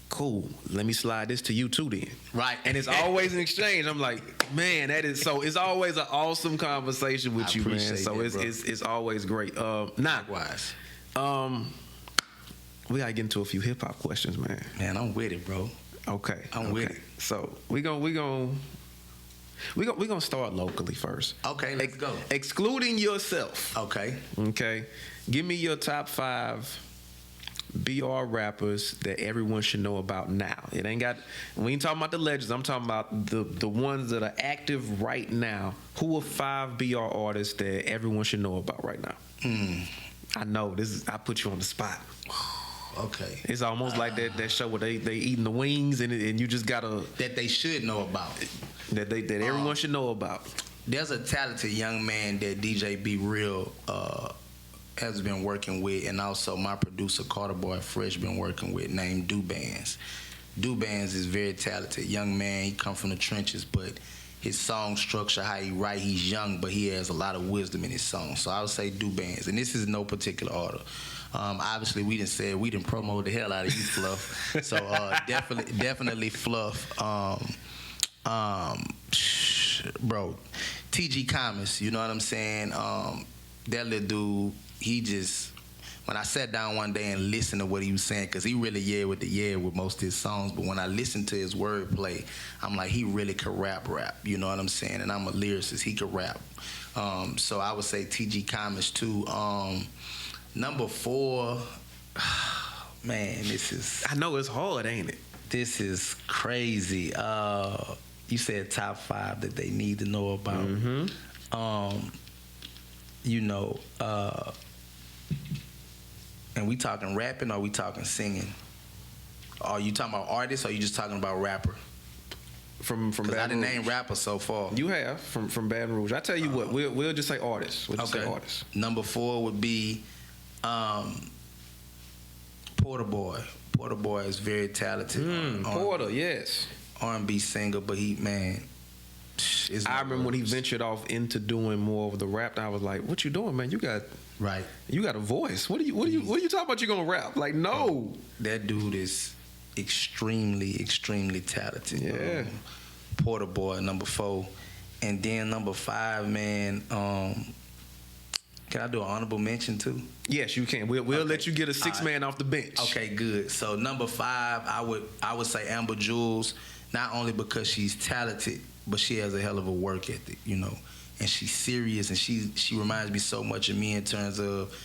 cool, let me slide this to you too then. Right. And it's always an exchange. I'm like, man, it's always an awesome conversation with you, man. So it's always great. Likewise. We gotta get into a few hip hop questions, man. Man, I'm with it, bro. Okay. I'm with it. So we gonna start locally first. Okay, let's go. Excluding yourself. Okay. Okay. Give me your top 5 BR rappers that everyone should know about now. We ain't talking about the legends. I'm talking about the ones that are active right now. Who are 5 BR artists that everyone should know about right now? I know I put you on the spot. Okay. It's almost like that show where they eating the wings and you just gotta that they should know about. That everyone should know about. There's a talented young man that DJ Be Real has been working with, and also my producer Carter Boy Fresh been working with, named Dubans. Dubans is very talented young man. He come from the trenches, but his song structure, how he write, he's young, but he has a lot of wisdom in his songs. So I would say Dubans, and this is no particular order. Obviously, we didn't promote the hell out of you, Fluff. So definitely Fluff. Bro, TG Commons, you know what I'm saying? That little dude, when I sat down one day and listened to what he was saying, because he really with most of his songs, but when I listened to his wordplay, I'm like, he really could rap, you know what I'm saying? And I'm a lyricist, he could rap. So I would say TG Commons too. Number 4, man, I know it's hard, ain't it? This is crazy. You said top 5 that they need to know about. Mm-hmm. And we talking rapping or we talking singing? Are you talking about artists or are you just talking about rapper? from Because I Baton didn't Rouge. name rappers so far. You have from Baton Rouge. I tell you what, we'll just say artists. We'll just say artists. Number 4 would be Porter Boy. Porter Boy is very talented. Porter, yes. R&B singer, but he, man. I remember when he ventured off into doing more of the rap. I was like, "What you doing, man? You got a voice. What are you talking about? You gonna rap? Like, no." That dude is extremely, extremely talented. Yeah. Porter Boy, number 4, and then number 5, man. Can I do an honorable mention too? Yes, you can. We'll let you get a 6-man off the bench. Okay, good. So number 5, I would say Amber Jules, not only because she's talented, but she has a hell of a work ethic, you know, and she's serious, and she reminds me so much of me in terms of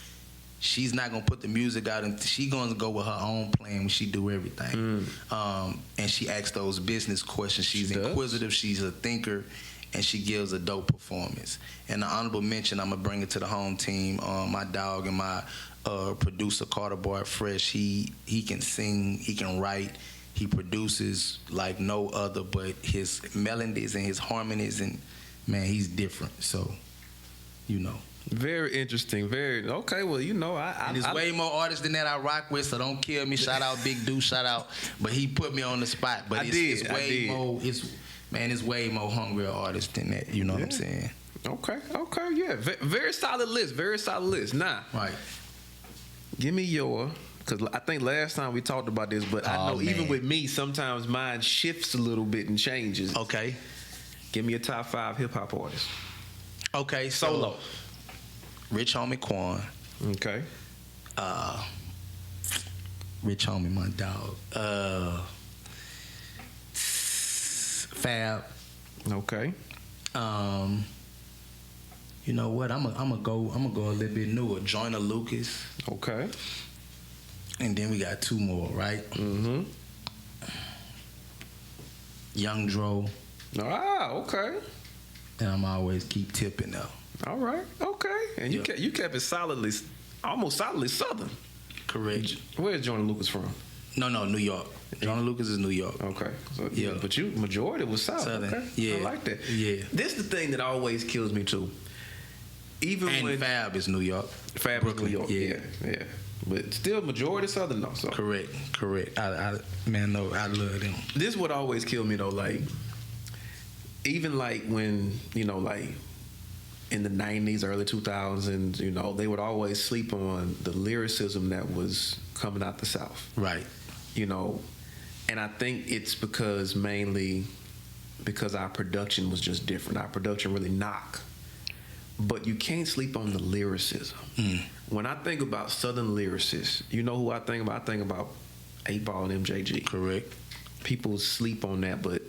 she's not gonna put the music out, and she's gonna go with her own plan when she do everything. And she asks those business questions. She's inquisitive. She's a thinker. And she gives a dope performance. And the honorable mention, I'm gonna bring it to the home team. My dog and my producer, Carter Boy Fresh. He can sing, he can write, he produces like no other. But his melodies and his harmonies, and man, he's different. So, you know. Very interesting. Very okay. Well, you know, and there's way more artists than that I rock with. So don't kill me. Shout out Big Dude. Shout out. But he put me on the spot. But it's way more. Man, it's way more hungrier artists than that. You know what I'm saying? Okay, yeah. Very solid list. Very solid list. Now, give me your, because I think last time we talked about this, but I know even with me, sometimes mine shifts a little bit and changes. Okay. Give me a top 5 hip hop artists. Okay, solo. Rich Homie Quan. Okay. Rich Homie, my dog. Fab. Okay. You know what? I'm gonna go a little bit newer. Joyner Lucas. Okay. And then we got 2 more, right? Mm-hmm. Young Dro. Okay. And I'm always keep tipping though. All right. Okay. And you kept it almost solidly Southern. Correct. Where's Joyner Lucas from? No, New York. Joyner Lucas is New York. Okay. So, yeah. But you majority was Southern. Okay. Yeah. I like that. Yeah. This is the thing that always kills me too. When Fab is New York. Fab Brooklyn. Is New York. Yeah. But still majority Southern though. So. Correct. I love them. This is what always killed me though. Like, even like when, you know, like in the 90s, early 2000s, you know, they would always sleep on the lyricism that was coming out the South. Right. You know, and I think it's mainly because our production was just different. Our production really knocked. But you can't sleep on the lyricism. When I think about Southern lyricists, you know who I think about? I think about 8-Ball and MJG. Correct. People sleep on that, but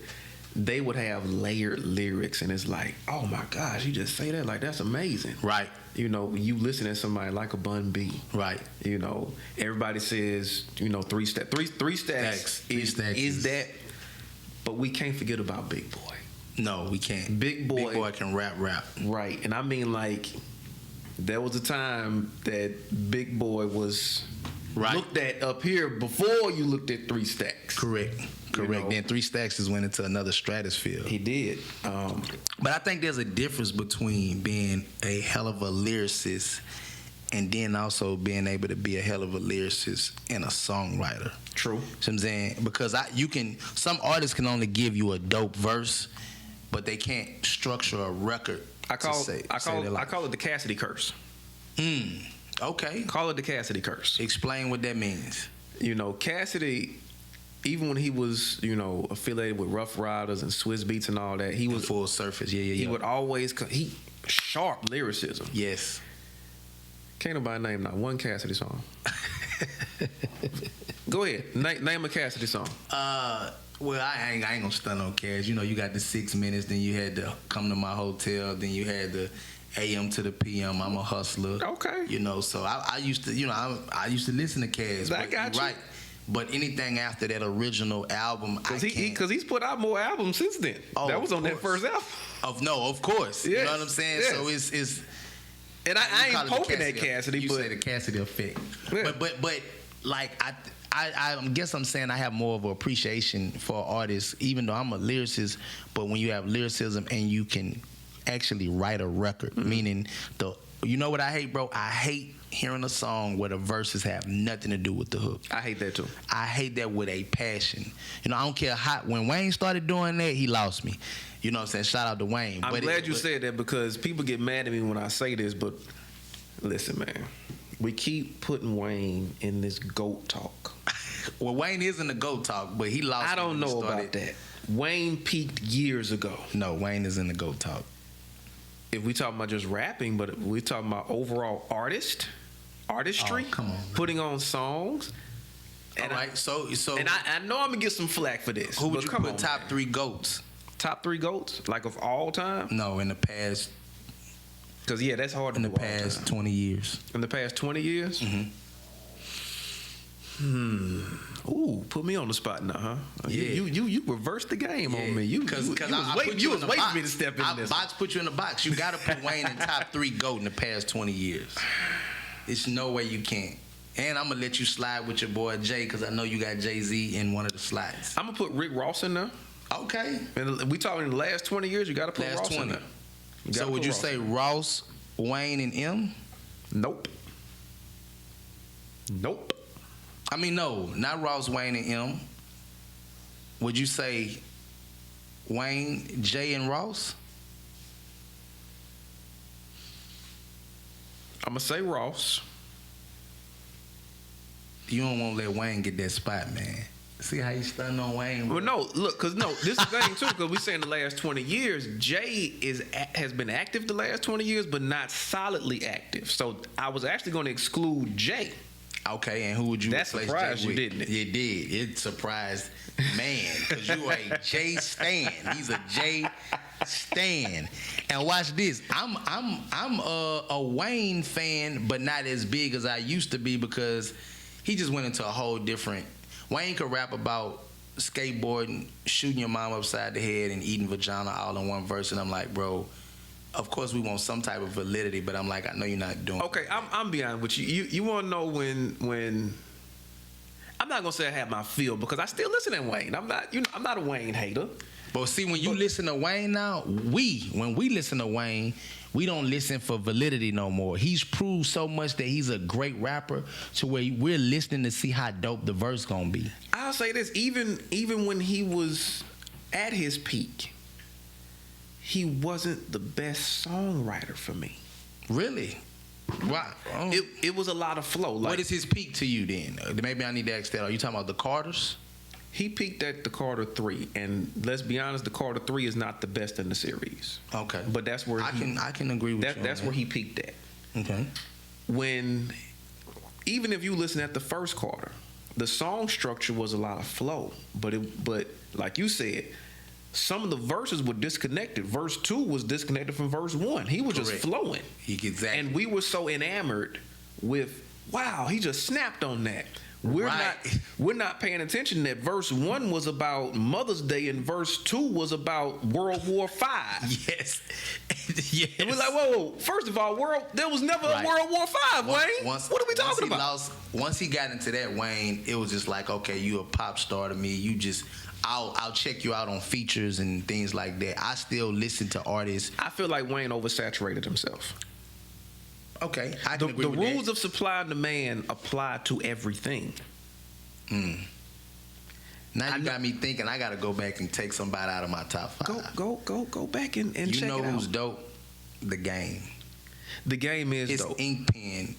they would have layered lyrics, and it's like, oh my gosh, you just say that, like that's amazing. Right. You know, you listen to somebody like a Bun B. Right. You know, everybody says, you know, three stacks is that, but we can't forget about Big Boy. No, we can't. Big Boy can rap. Right. And I mean, like, there was a time that Big Boy was looked at up here before you looked at 3 Stacks. Correct. You know? Then 3 Stacks just went into another stratosphere. He did. But I think there's a difference between being a hell of a lyricist and then also being able to be a hell of a lyricist and a songwriter. True. You know what I'm saying? Because some artists can only give you a dope verse, but they can't structure a record. I call it the Cassidy curse. Okay. Call it the Cassidy curse. Explain what that means. You know, Cassidy, even when he was, you know, affiliated with Rough Riders and Swiss Beats and all that, he was full surface. Yeah. He would always sharp lyricism. Yes. Can't nobody name not one Cassidy song. Go ahead, name a Cassidy song. Well, I ain't gonna stun on Cash. You know, you got the 6 minutes, then you had to come to my hotel, then you had the AM to the PM. I'm a hustler. Okay. You know, so I used to, you know, I used to listen to Cash. I got you. Right. But anything after that original album, because he's put out more albums since then. Oh, that was on that first album. Of course. Yes. You know what I'm saying? Yes. So it's. And I ain't poking at Cassidy, you but say the Cassidy effect. Yeah. But like I guess I'm saying I have more of an appreciation for artists, even though I'm a lyricist. But when you have lyricism and you can actually write a record, meaning you know what I hate, bro? I hate hearing a song where the verses have nothing to do with the hook. I hate that too. I hate that with a passion. You know, I don't care how. When Wayne started doing that, he lost me. You know what I'm saying? Shout out to Wayne. I'm glad you said that because people get mad at me when I say this, but listen, man. We keep putting Wayne in this GOAT talk. Well, Wayne is in the GOAT talk, but he lost me. I don't know about that. Wayne peaked years ago. No, Wayne is in the GOAT talk. If we talking about just rapping, but we talking about overall artistry, Oh, come on, putting on songs. And all right, so and I know I'm gonna get some flack for this. who would but you come put on, top man. 3 GOATs? Top 3 GOATs, like of all time? No, in the past. Because yeah, that's hard to In the do all past time. 20 years. In the past 20 years? Mhm. Ooh, put me on the spot now, huh? Yeah. You reversed the game on me. You was waiting for me to step in this. Boxx put you in the box. You got to put Wayne in top 3 GOAT in the past 20 years. It's no way you can't. And I'm gonna let you slide with your boy Jay because I know you got Jay-Z in one of the slides. I'm gonna put Rick Ross in there. Okay. And we talking in the last 20 years. You got to put Last Ross 20. in there. So would you say Ross, Wayne, and M? Nope. Nope. I mean, no, not Ross, Wayne, and M. Would you say Wayne, Jay, and Ross? I'm gonna say Ross. You don't want to let Wayne get that spot, man. See how you stunning on Wayne? Well, no, look, because this is the thing too. Because we say in the last 20 years, Jay has been active the last 20 years, but not solidly active. So I was actually going to exclude Jay. Okay, and who would you That replace surprised Jay you, with? didn't it? It did. It surprised man, because you are a Jay stan. He's a Jay stan. And watch this. I'm a Wayne fan, but not as big as I used to be because he just went into a whole different. Wayne could rap about skateboarding, shooting your mom upside the head, and eating vagina all in one verse, and I'm like, bro. Of course, we want some type of validity, but I'm like, I know you're not doing. Okay, I'm beyond with you. You want to know when? I'm not gonna say I have my feel because I still listen to Wayne. I'm not a Wayne hater. But see, when you listen to Wayne now, when we listen to Wayne, we don't listen for validity no more. He's proved so much that he's a great rapper to where we're listening to see how dope the verse gonna be. I'll say this: even when he was at his peak, he wasn't the best songwriter for me. Really? Wow. It was a lot of flow. Like, what is his peak to you then? Maybe I need to ask that. Are you talking about the Carters? he peaked at the Carter 3, and let's be honest, the Carter 3 is not the best in the series. Okay. But that's where I can agree with you. That's where he peaked at. Okay. When even if you listen at the first Carter, the song structure was a lot of flow, but like you said, some of the verses were disconnected. Verse 2 was disconnected from verse 1. He was just flowing. Exactly. And we were so enamored with, wow, he just snapped on that. We're not paying attention that verse 1 was about Mother's Day and verse 2 was about World War V. Yes. Yes. And we're like, whoa, first of all, there was never a World War V, Wayne. What are we talking about? Once he got into that, Wayne, it was just like, okay, you a pop star to me. You just, I'll check you out on features and things like that. I still listen to artists. I feel like Wayne oversaturated himself. Okay, I can agree the with rules that. of supply and demand apply to everything. Now you got me thinking I got to go back and take somebody out of my top 5. Go back and check it out. You know who's dope? The Game. The Game is His dope. ink pen,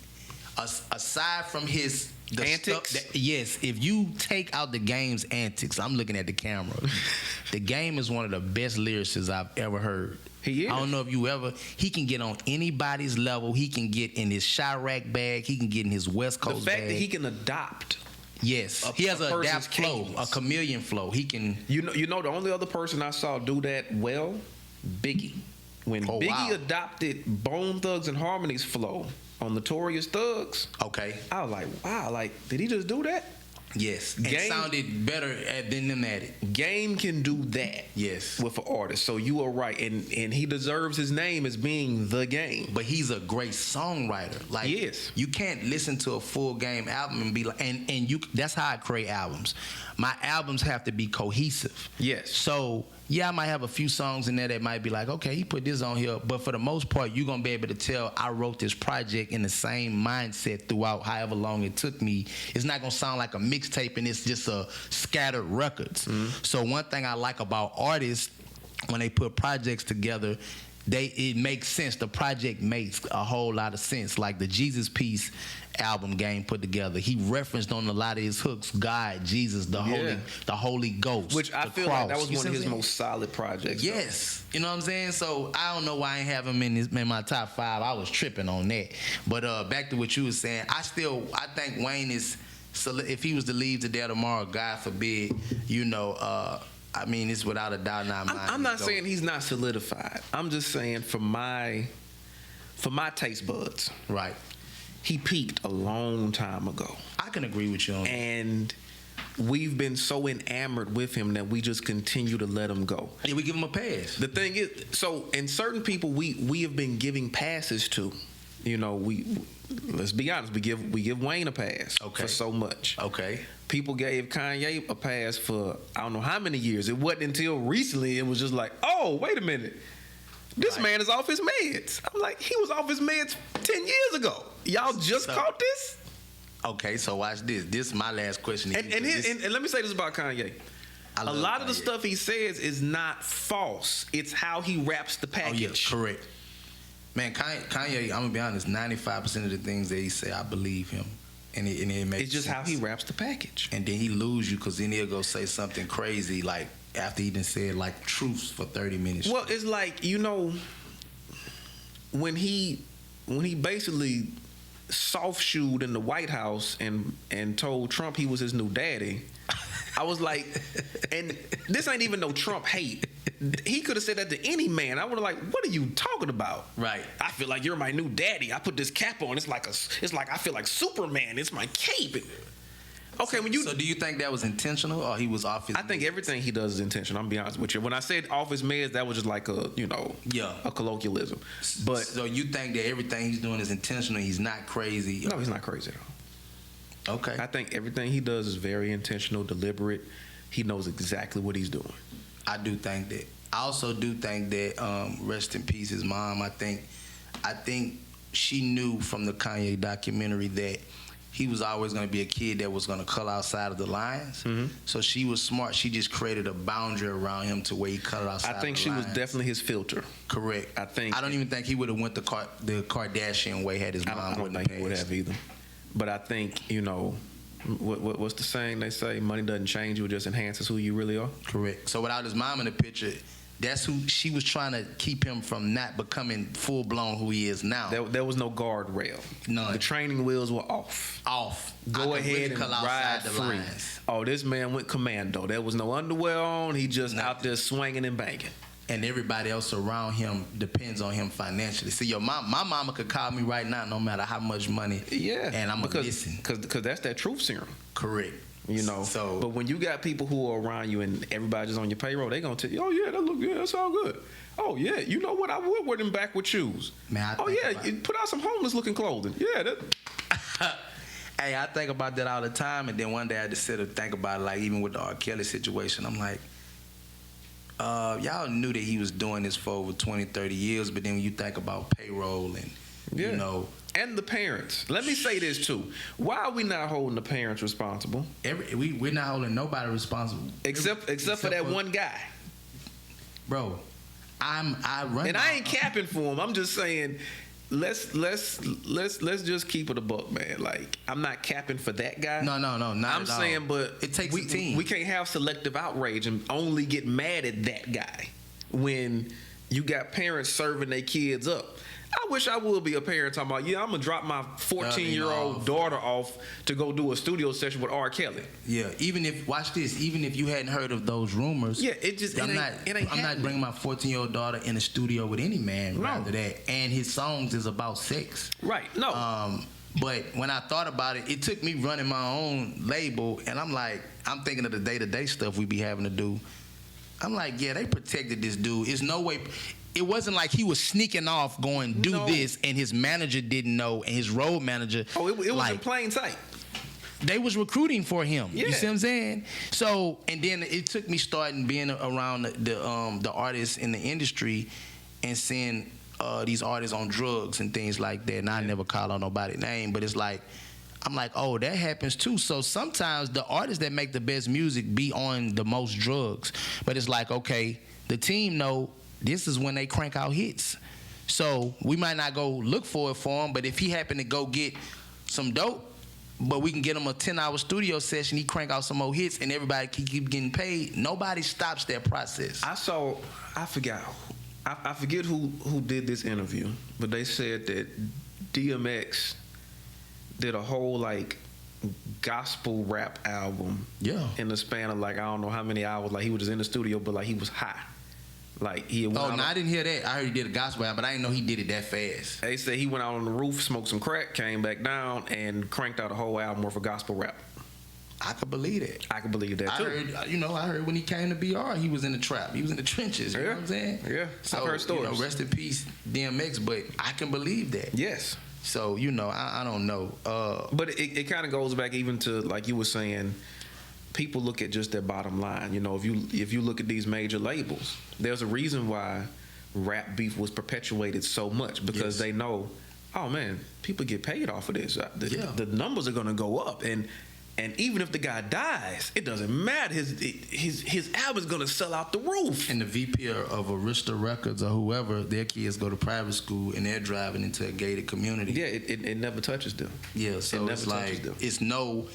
aside from his antics. Yes, if you take out the Game's antics, I'm looking at the camera. The Game is one of the best lyricists I've ever heard. He is. I don't know if you ever. He can get on anybody's level. He can get in his Chirac bag. He can get in his West Coast the fact bag. that he can adopt. Yes, he has a adapt flow, cadence. a chameleon flow. He can. You know the only other person I saw do that well, Biggie. When Biggie adopted Bone Thugs and Harmony's flow on Notorious Thugs. Okay. I was like, wow, like did he just do that? Yes, and sounded better than them at it. Game can do that. Yes, with an artist. So you are right, and he deserves his name as being the Game. But he's a great songwriter. Like, yes, you can't listen to a full Game album and be like, and you. That's how I create albums. My albums have to be cohesive. Yes. So yeah, I might have a few songs in there that might be like, okay, he put this on here, but for the most part, you're gonna be able to tell I wrote this project in the same mindset throughout however long it took me. It's not gonna sound like a mixtape and it's just a scattered records. Mm-hmm. So one thing I like about artists when they put projects together, it makes sense. The project makes a whole lot of sense. Like the Jesus Piece album Game put together, he referenced on a lot of his hooks God, Jesus, the Holy Ghost, which I feel cross. like that was one of his most solid projects. Yes, you know what I'm saying. So I don't know why I ain't have him in my top 5. I was tripping on that. But back to what you were saying, I think Wayne is. So if he was to leave today or tomorrow, God forbid, I mean, it's without a doubt in our mind. I'm not saying he's not solidified. I'm just saying for my taste buds, right? He peaked a long time ago. I can agree with you on that. And we've been so enamored with him that we just continue to let him go. Yeah, we give him a pass. The thing is, so in certain people we have been giving passes to. Let's be honest, we give Wayne a pass for so much. Okay. People gave Kanye a pass for I don't know how many years. It wasn't until recently it was just like, oh, wait a minute. This man is off his meds. I'm like, he was off his meds 10 years ago. Y'all just caught this? Okay, so watch this. This is my last question. And let me say this about Kanye. A lot of the stuff he says is not false. It's how he wraps the package. Oh, yeah, correct. Man, Kanye, I'm going to be honest, 95% of the things that he say, I believe him. And it makes It's just sense. how he wraps the package. And then he lose you because then he'll go say something crazy like after he done said like truths for 30 minutes. Well, it's like, when he basically soft-shoed in the White House and told Trump he was his new daddy, I was like, and this ain't even no Trump hate. He could have said that to any man. I would have like, what are you talking about? Right. I feel like you're my new daddy. I put this cap on. It's like I feel like Superman. It's my cape. Okay, so do you think that was intentional or he was off his I think everything he does is intentional. I'm gonna be honest with you. When I said off his meds, that was just like a colloquialism. But so you think that everything he's doing is intentional, he's not crazy? No, he's not crazy at all. Okay. I think everything he does is very intentional, deliberate. He knows exactly what he's doing. I do think that. I also do think that rest in peace his mom. I think she knew from the Kanye documentary that he was always going to be a kid that was going to cut outside of the lines. Mm-hmm. So she was smart. She just created a boundary around him to where he cut outside. I think the she lines. was definitely his filter. Correct. I don't even think he would have went the Kardashian way had his mom. I don't think he would have either. But I think what's the saying they say? Money doesn't change you; it just enhances who you really are. Correct. So without his mom in the picture, that's who she was trying to keep him from not becoming full blown who he is now. There was no guardrail. None. The training wheels were off. Go ahead and ride free. Oh, this man went commando. There was no underwear on. He just out there swinging and banging. And everybody else around him depends on him financially. See, my mama could call me right now, no matter how much money. Yeah, and I'm gonna listen because that's that truth serum. Correct. So, but when you got people who are around you and everybody's on your payroll, they gonna tell you, oh yeah, that look good, that's all good. Oh yeah, you know what? I would wear them backward shoes. Man, you put out some homeless looking clothing. Yeah, that. Hey, I think about that all the time, and then one day I just sit and think about it, like even with the R. Kelly situation, I'm like, y'all knew that he was doing this for over 20, 30 years, but then when you think about payroll and, And the parents. Let me say this, too. Why are we not holding the parents responsible? We're not holding nobody responsible. Except for that one guy. Bro, I run. And I ain't capping for him. I'm just saying, let's just keep it a buck, man. Like, I'm not capping for that guy. No, not I'm at saying, all. but it takes a team. We can't have selective outrage and only get mad at that guy when you got parents serving their kids up. I wish I would be a parent talking about, I'm going to drop my 14-year-old daughter off to go do a studio session with R. Kelly. Yeah, even if you hadn't heard of those rumors. Yeah, I'm not bringing my 14-year-old daughter in a studio with any man, rather that. And his songs is about sex. Right, no. But when I thought about it, it took me running my own label, and I'm like, I'm thinking of the day-to-day stuff we be having to do. I'm like, yeah, they protected this dude. It's no way. It wasn't like he was sneaking off going, do this, and his manager didn't know, and his road manager. Oh, it was like, in plain sight. They was recruiting for him. Yeah. You see what I'm saying? So, and then it took me starting being around the artists in the industry and seeing these artists on drugs and things like that. And I never call on nobody's name, but it's like, I'm like, oh, that happens too. So sometimes the artists that make the best music be on the most drugs. But it's like, okay, the team know this is when they crank out hits. So we might not go look for it for him, but if he happen to go get some dope, but we can get him a 10-hour studio session, he crank out some more hits, and everybody can keep getting paid. Nobody stops that process. I forget who did this interview, but they said that DMX did a whole like gospel rap album. Yeah. In the span of like I don't know how many hours. Like he was just in the studio, but like he was high. Like he went I didn't hear that. I heard he did a gospel album, but I didn't know he did it that fast. They said he went out on the roof, smoked some crack, came back down, and cranked out a whole album worth of gospel rap. I could believe that. I could believe that too. I heard when he came to BR, he was in the trap. He was in the trenches. You know what I'm saying? Yeah. So, I've heard stories. Rest in peace, DMX. But I can believe that. Yes. So I don't know. But it kind of goes back even to like you were saying. People look at just their bottom line. You know, if you look at these major labels, there's a reason why rap beef was perpetuated so much because they know, oh man, people get paid off of this. The numbers are gonna go up, and even if the guy dies, it doesn't matter. His album's gonna sell out the roof. And the VP of Arista Records or whoever, their kids go to private school and they're driving into a gated community. Yeah, it never touches them. Yeah, so it's like it's no.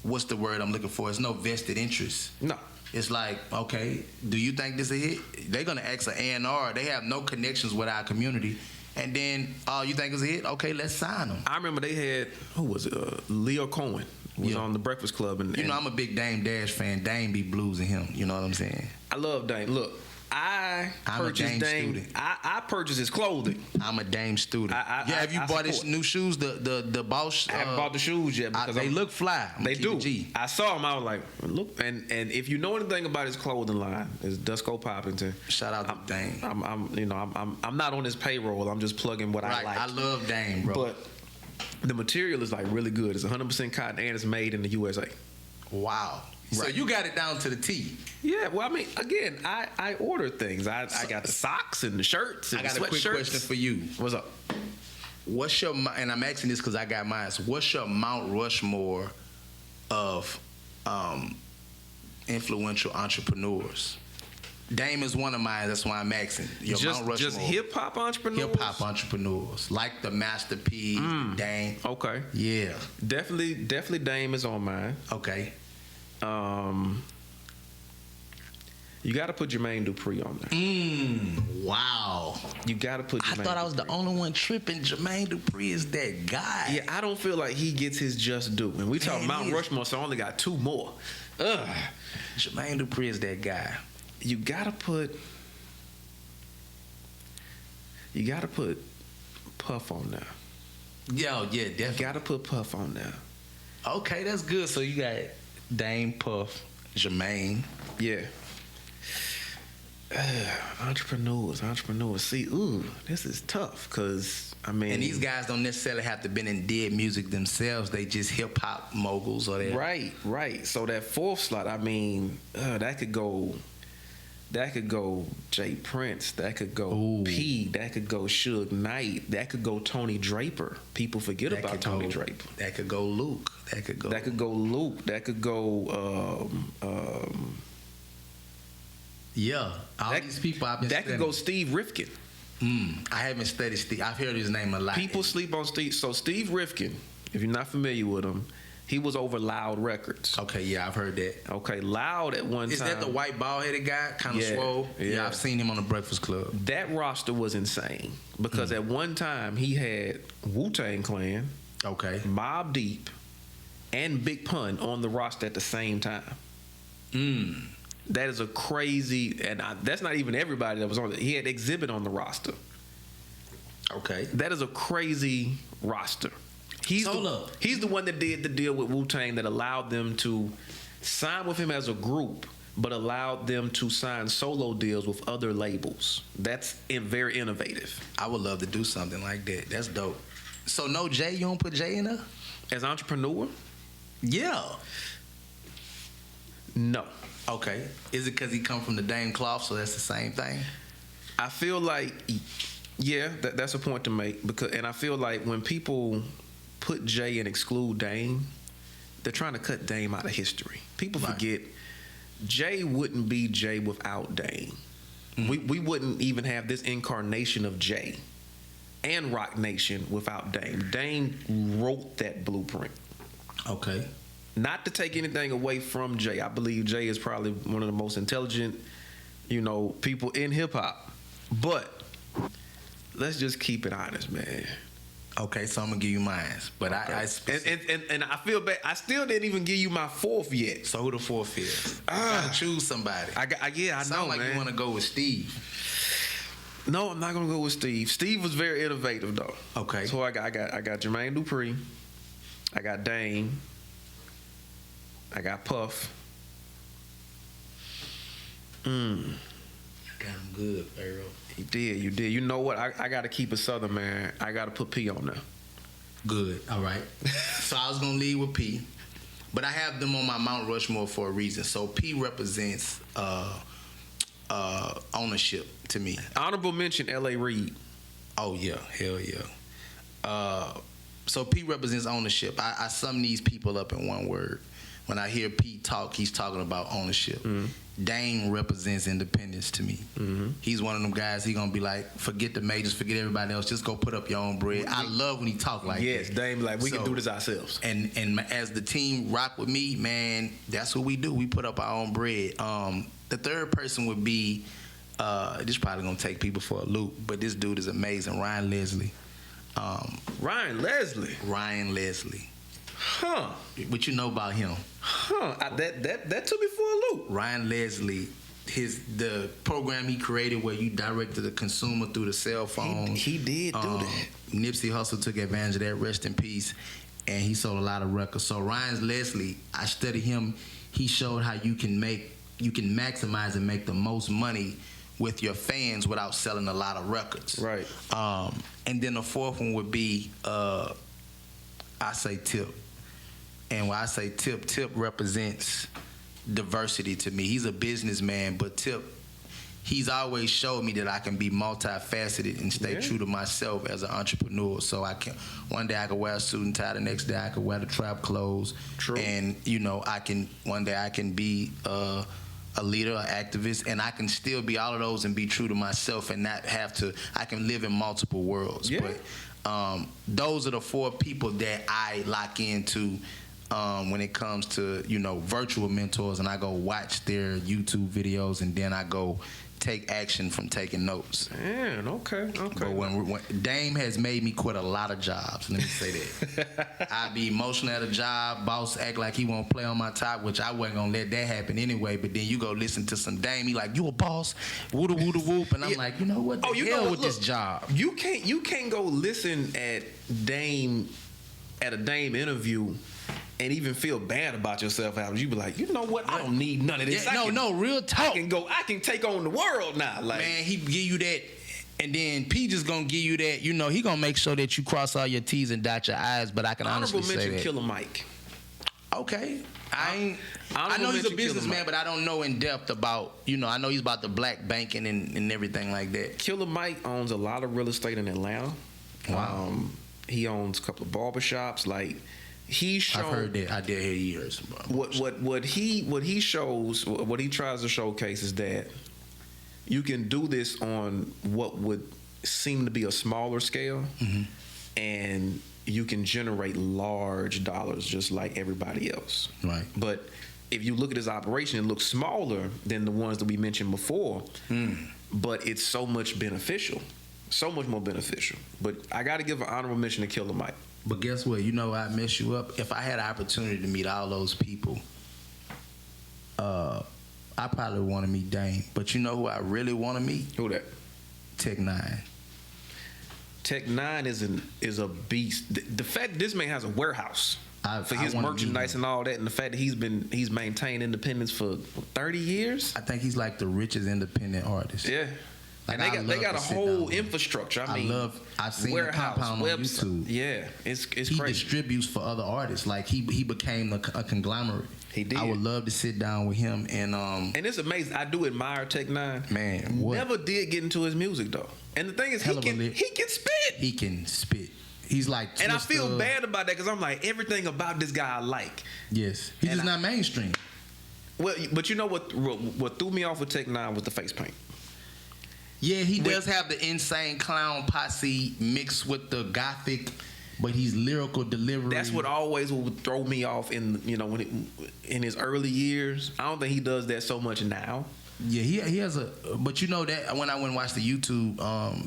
What's the word I'm looking for? It's no vested interest. No. It's like, okay, do you think this is a hit? They're going to ask an A&R. They have no connections with our community. And then, you think it's a hit? Okay, let's sign them. I remember they had, who was it? Leo Cohen was on the Breakfast Club. And I'm a big Dame Dash fan. Dame be bluesing him. You know what I'm saying? I love Dame. Look, I purchased Dame. I purchased his clothing. I'm a Dame student. Have you bought his new shoes? The Boxx. I haven't bought the shoes yet because they look fly. They do. I saw him. I was like, look. And if you know anything about his clothing line, it's Dusko Poppington. Shout out to Dame. I'm not on his payroll. I'm just plugging what I like. I love Dame, bro. But the material is like really good. It's 100% cotton and it's made in the USA. Wow. Right. So you got it down to the T. Yeah, well, I mean, again, I order things. I got the socks and the shirts and the sweatshirts. I got a quick question for you. What's up? What's your, and I'm asking this because I got mine. So what's your Mount Rushmore of influential entrepreneurs? Dame is one of mine. That's why I'm asking. Your Mount Rushmore. Just hip hop entrepreneurs. Hip hop entrepreneurs, like the Master P, Dame. Okay. Yeah. Definitely, Dame is on mine. Okay. You got to put Jermaine Dupri on there. Wow. You got to put Jermaine. I thought I was the only one tripping. Jermaine Dupri is that guy. Yeah, I don't feel like he gets his just due. And we talk Mount Rushmore, so I only got two more. Jermaine Dupri is that guy. You got to put Puff on there. Yeah, definitely. Got to put Puff on there. Okay, that's good. So you got Dame, Puff, Jermaine. Yeah. Entrepreneurs. See, this is tough because, I mean. And these guys don't necessarily have to been in dead music themselves. They just hip hop moguls or that. Right. So that fourth slot, I mean, that could go Jay Prince. That could go P. That could go Suge Knight. That could go Tony Draper. People forget about Tony Draper. That could go Luke. That could go Luke. That could go. Yeah, these people I've been studying. That could go Steve Rifkin. I haven't studied Steve. I've heard his name a lot. People sleep on Steve. So Steve Rifkin, if you're not familiar with him, he was over Loud Records. Okay, yeah, I've heard that. Okay, Loud at one time. Is that the white bald-headed guy? Kind of swole? Yeah, I've seen him on the Breakfast Club. That roster was insane because at one time he had Wu-Tang Clan, Mobb Deep, and Big Pun on the roster at the same time. That is a crazy, and that's not even everybody that was on it. He had Exhibit on the roster. Okay. That is a crazy roster. He's the one that did the deal with Wu-Tang that allowed them to sign with him as a group, but allowed them to sign solo deals with other labels. That's very innovative. I would love to do something like that. That's dope. So no Jay, you don't put Jay in there? As an entrepreneur? Yeah. No. Okay. Is it because he come from the Dame cloth, so that's the same thing? I feel like, yeah, that's a point to make. And I feel like when people put Jay and exclude Dame, they're trying to cut Dame out of history. People forget Jay wouldn't be Jay without Dame. Mm-hmm. We wouldn't even have this incarnation of Jay and Rock Nation without Dame. Dame wrote that blueprint. Okay. Not to take anything away from Jay. I believe Jay is probably one of the most intelligent, people in hip hop. But let's just keep it honest, man. Okay, so I'm gonna give you mine, but okay. And I feel bad. I still didn't even give you my fourth yet. So who the fourth is? You gotta choose somebody. I know, like man. You want to go with Steve? No, I'm not gonna go with Steve. Steve was very innovative though. Okay. So I got Jermaine Dupri. I got Dame. I got Puff. I got him good, Pharaoh. You did. You know what? I got to keep it Southern, man. I got to put P on there. Good. All right. So I was going to lead with P, but I have them on my Mount Rushmore for a reason. So P represents ownership to me. Honorable mention, L.A. Reid. Oh, yeah. Hell yeah. So P represents ownership. I sum these people up in one word. When I hear P talk, he's talking about ownership. Mm-hmm. Dame represents independence to me. Mm-hmm. He's one of them guys, he gonna be like, forget the majors, forget everybody else, just go put up your own bread. I love when he talk like that. Yes, Dame like, we can do this ourselves. And as the team rock with me, man, that's what we do. We put up our own bread. The third person would be, this probably gonna take people for a loop, but this dude is amazing, Ryan Leslie. Ryan Leslie? Ryan Leslie. Huh. What you know about him? Huh. That took me for a loop. Ryan Leslie, the program he created where you directed the consumer through the cell phone. He did do that. Nipsey Hussle took advantage of that, rest in peace, and he sold a lot of records. So Ryan Leslie, I studied him. He showed how you can maximize and make the most money with your fans without selling a lot of records. Right. And then the fourth one would be, I say Tip. And when I say Tip represents diversity to me. He's a businessman, but Tip, he's always showed me that I can be multifaceted and stay true to myself as an entrepreneur. So one day I can wear a suit and tie, the next day I can wear the trap clothes. True. And one day I can be a leader, an activist, and I can still be all of those and be true to myself and not have to. I can live in multiple worlds. Yeah. But those are the four people that I lock into when it comes to virtual mentors, and I go watch their YouTube videos, and then I go take action from taking notes. Man, okay. But when Dame has made me quit a lot of jobs, let me say that. I be emotional at a job, boss act like he won't play on my top, which I wasn't gonna let that happen anyway. But then you go listen to some Dame, he like, you a boss, woo da whoop, and I'm like, you know what? The hell with this job. You can't go listen at Dame at a Dame interview and even feel bad about yourself after. You be like, you know what? I don't need none of this. Yeah, real talk. I can take on the world now. Like, man, he give you that, and then P just gonna give you that. He gonna make sure that you cross all your T's and dot your I's. But I can honestly say that. Honorable mention, Killer Mike. Okay, I know he's a businessman, but I don't know in depth about. I know he's about the black banking and everything like that. Killer Mike owns a lot of real estate in Atlanta. Wow. He owns a couple of barbershops. Like, I've heard that. I did hear years. What he shows, what he tries to showcase is that you can do this on what would seem to be a smaller scale, mm-hmm. and you can generate large dollars just like everybody else. Right. But if you look at his operation, it looks smaller than the ones that we mentioned before, but it's so much beneficial, so much more beneficial. But I got to give an honorable mention to Killer Mike. But guess what? I mess you up. If I had an opportunity to meet all those people, I probably want to meet Dame. But you know who I really want to meet? Who that? Tech 9. Tech Nine is a beast. The fact that this man has a warehouse for his merchandise and all that, and the fact that he's maintained independence for 30 years. I think he's like the richest independent artist. Yeah. Like, and they got a whole infrastructure. I've seen the compound on YouTube. Yeah, it's crazy. He distributes for other artists. Like he became a conglomerate. He did. I would love to sit down with him and it's amazing. I do admire Tech Nine. Man, what? Never did get into his music though. And the thing is, he can spit. He can spit. He's like Twister. And I feel bad about that because I'm like, everything about this guy I like. Yes, he's just not mainstream. Well, but you know what threw me off with Tech Nine was the face paint. Yeah, he does have the insane clown posse mixed with the gothic, but he's lyrical delivery. That's what always would throw me off in in his early years. I don't think he does that so much now. Yeah, he has but you know that when I went and watched the YouTube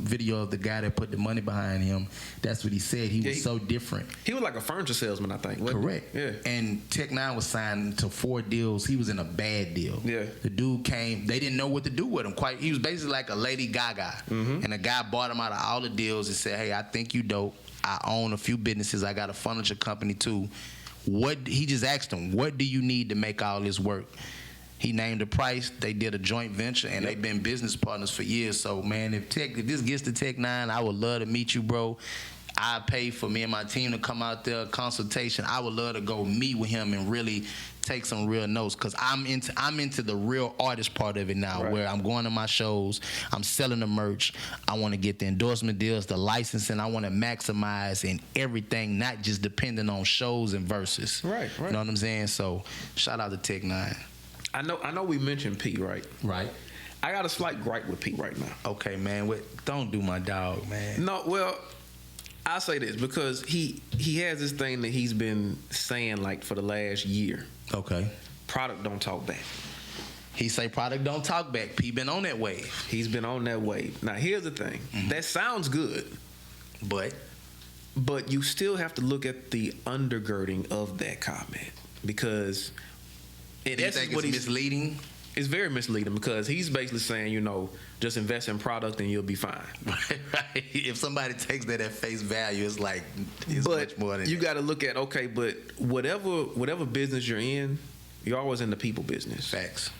video of the guy that put the money behind him, that's what he said. He was so different. He was like a furniture salesman, I think. Correct. Yeah. And Tech Nine was signed to 4 deals. He was in a bad deal. Yeah. The dude came. They didn't know what to do with him. He was basically like a Lady Gaga. Mm-hmm. And the guy bought him out of all the deals and said, "Hey, I think you dope. I own a few businesses. I got a furniture company too. He just asked him, what do you need to make all this work?" He named the price. They did a joint venture, and they've been business partners for years. So, man, if this gets to Tech Nine, I would love to meet you, bro. I pay for me and my team to come out there, consultation. I would love to go meet with him and really take some real notes, because I'm into the real artist part of it now, right, where I'm going to my shows, I'm selling the merch, I want to get the endorsement deals, the licensing, I want to maximize in everything, not just depending on shows and verses. Right. You know what I'm saying? So, shout out to Tech Nine. I know we mentioned P, right? Right. I got a slight gripe with P right now. Okay, man. Don't do my dog, man. No, well, I'll say this because he has this thing that he's been saying like for the last year. Okay. Product don't talk back. He say product don't talk back. P been on that wave. He's been on that wave. Now here's the thing. Mm-hmm. That sounds good, but you still have to look at the undergirding of that comment, because do you think it's misleading? It's very misleading, because he's basically saying, just invest in product and you'll be fine. Right. If somebody takes that at face value, it's like much more than you got to look at, okay, but whatever business you're in, you're always in the people business. Facts.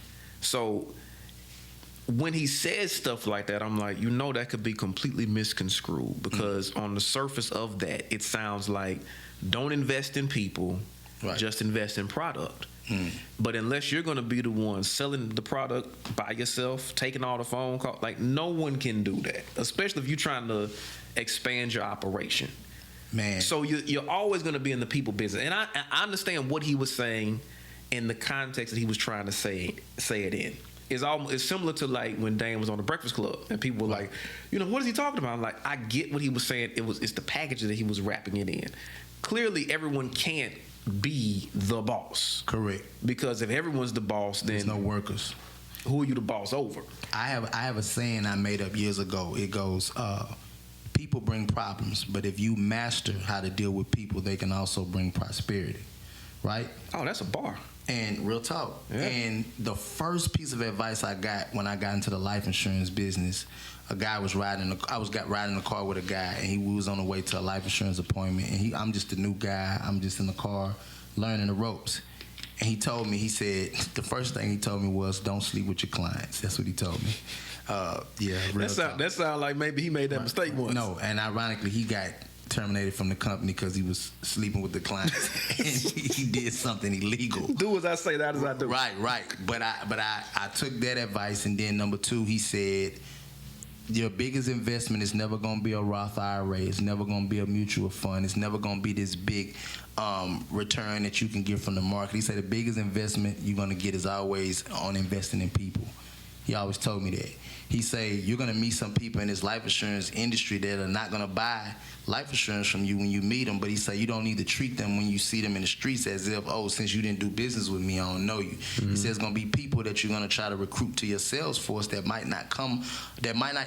So when he says stuff like that, I'm like, that could be completely misconstrued, because on the surface of that, it sounds like don't invest in people, right, just invest in product. But unless you're going to be the one selling the product by yourself, taking all the phone calls, like no one can do that, especially if you're trying to expand your operation. Man. So you're always going to be in the people business. And I understand what he was saying in the context that he was trying to say it in. It's similar to like when Dan was on the Breakfast Club and people were like, what is he talking about? I'm like, I get what he was saying. It's the package that he was wrapping it in. Clearly, everyone can't be the boss. Correct. Because if everyone's the boss, then there's no workers. Who are you the boss over? I have a saying I made up years ago. It goes, people bring problems, but if you master how to deal with people, they can also bring prosperity. Right? Oh, that's a bar. And real talk. Yeah. And the first piece of advice I got when I got into the life insurance business, I was riding the car with a guy, and he was on the way to a life insurance appointment, and I'm just a new guy. I'm just in the car learning the ropes. And he said, the first thing he told me was, don't sleep with your clients. That's what he told me. That sound like maybe he made that mistake once. No, and ironically, he got terminated from the company because he was sleeping with the clients and he did something illegal. Do as I say, that as I do. Right. But I took that advice, and then number 2, he said, your biggest investment is never going to be a Roth IRA. It's never going to be a mutual fund. It's never going to be this big return that you can get from the market. He said the biggest investment you're going to get is always on investing in people. He always told me that. He say you're going to meet some people in this life insurance industry that are not going to buy life insurance from you when you meet them, but he say you don't need to treat them when you see them in the streets as if, since you didn't do business with me, I don't know you. Mm-hmm. He says it's going to be people that you're going to try to recruit to your sales force that might not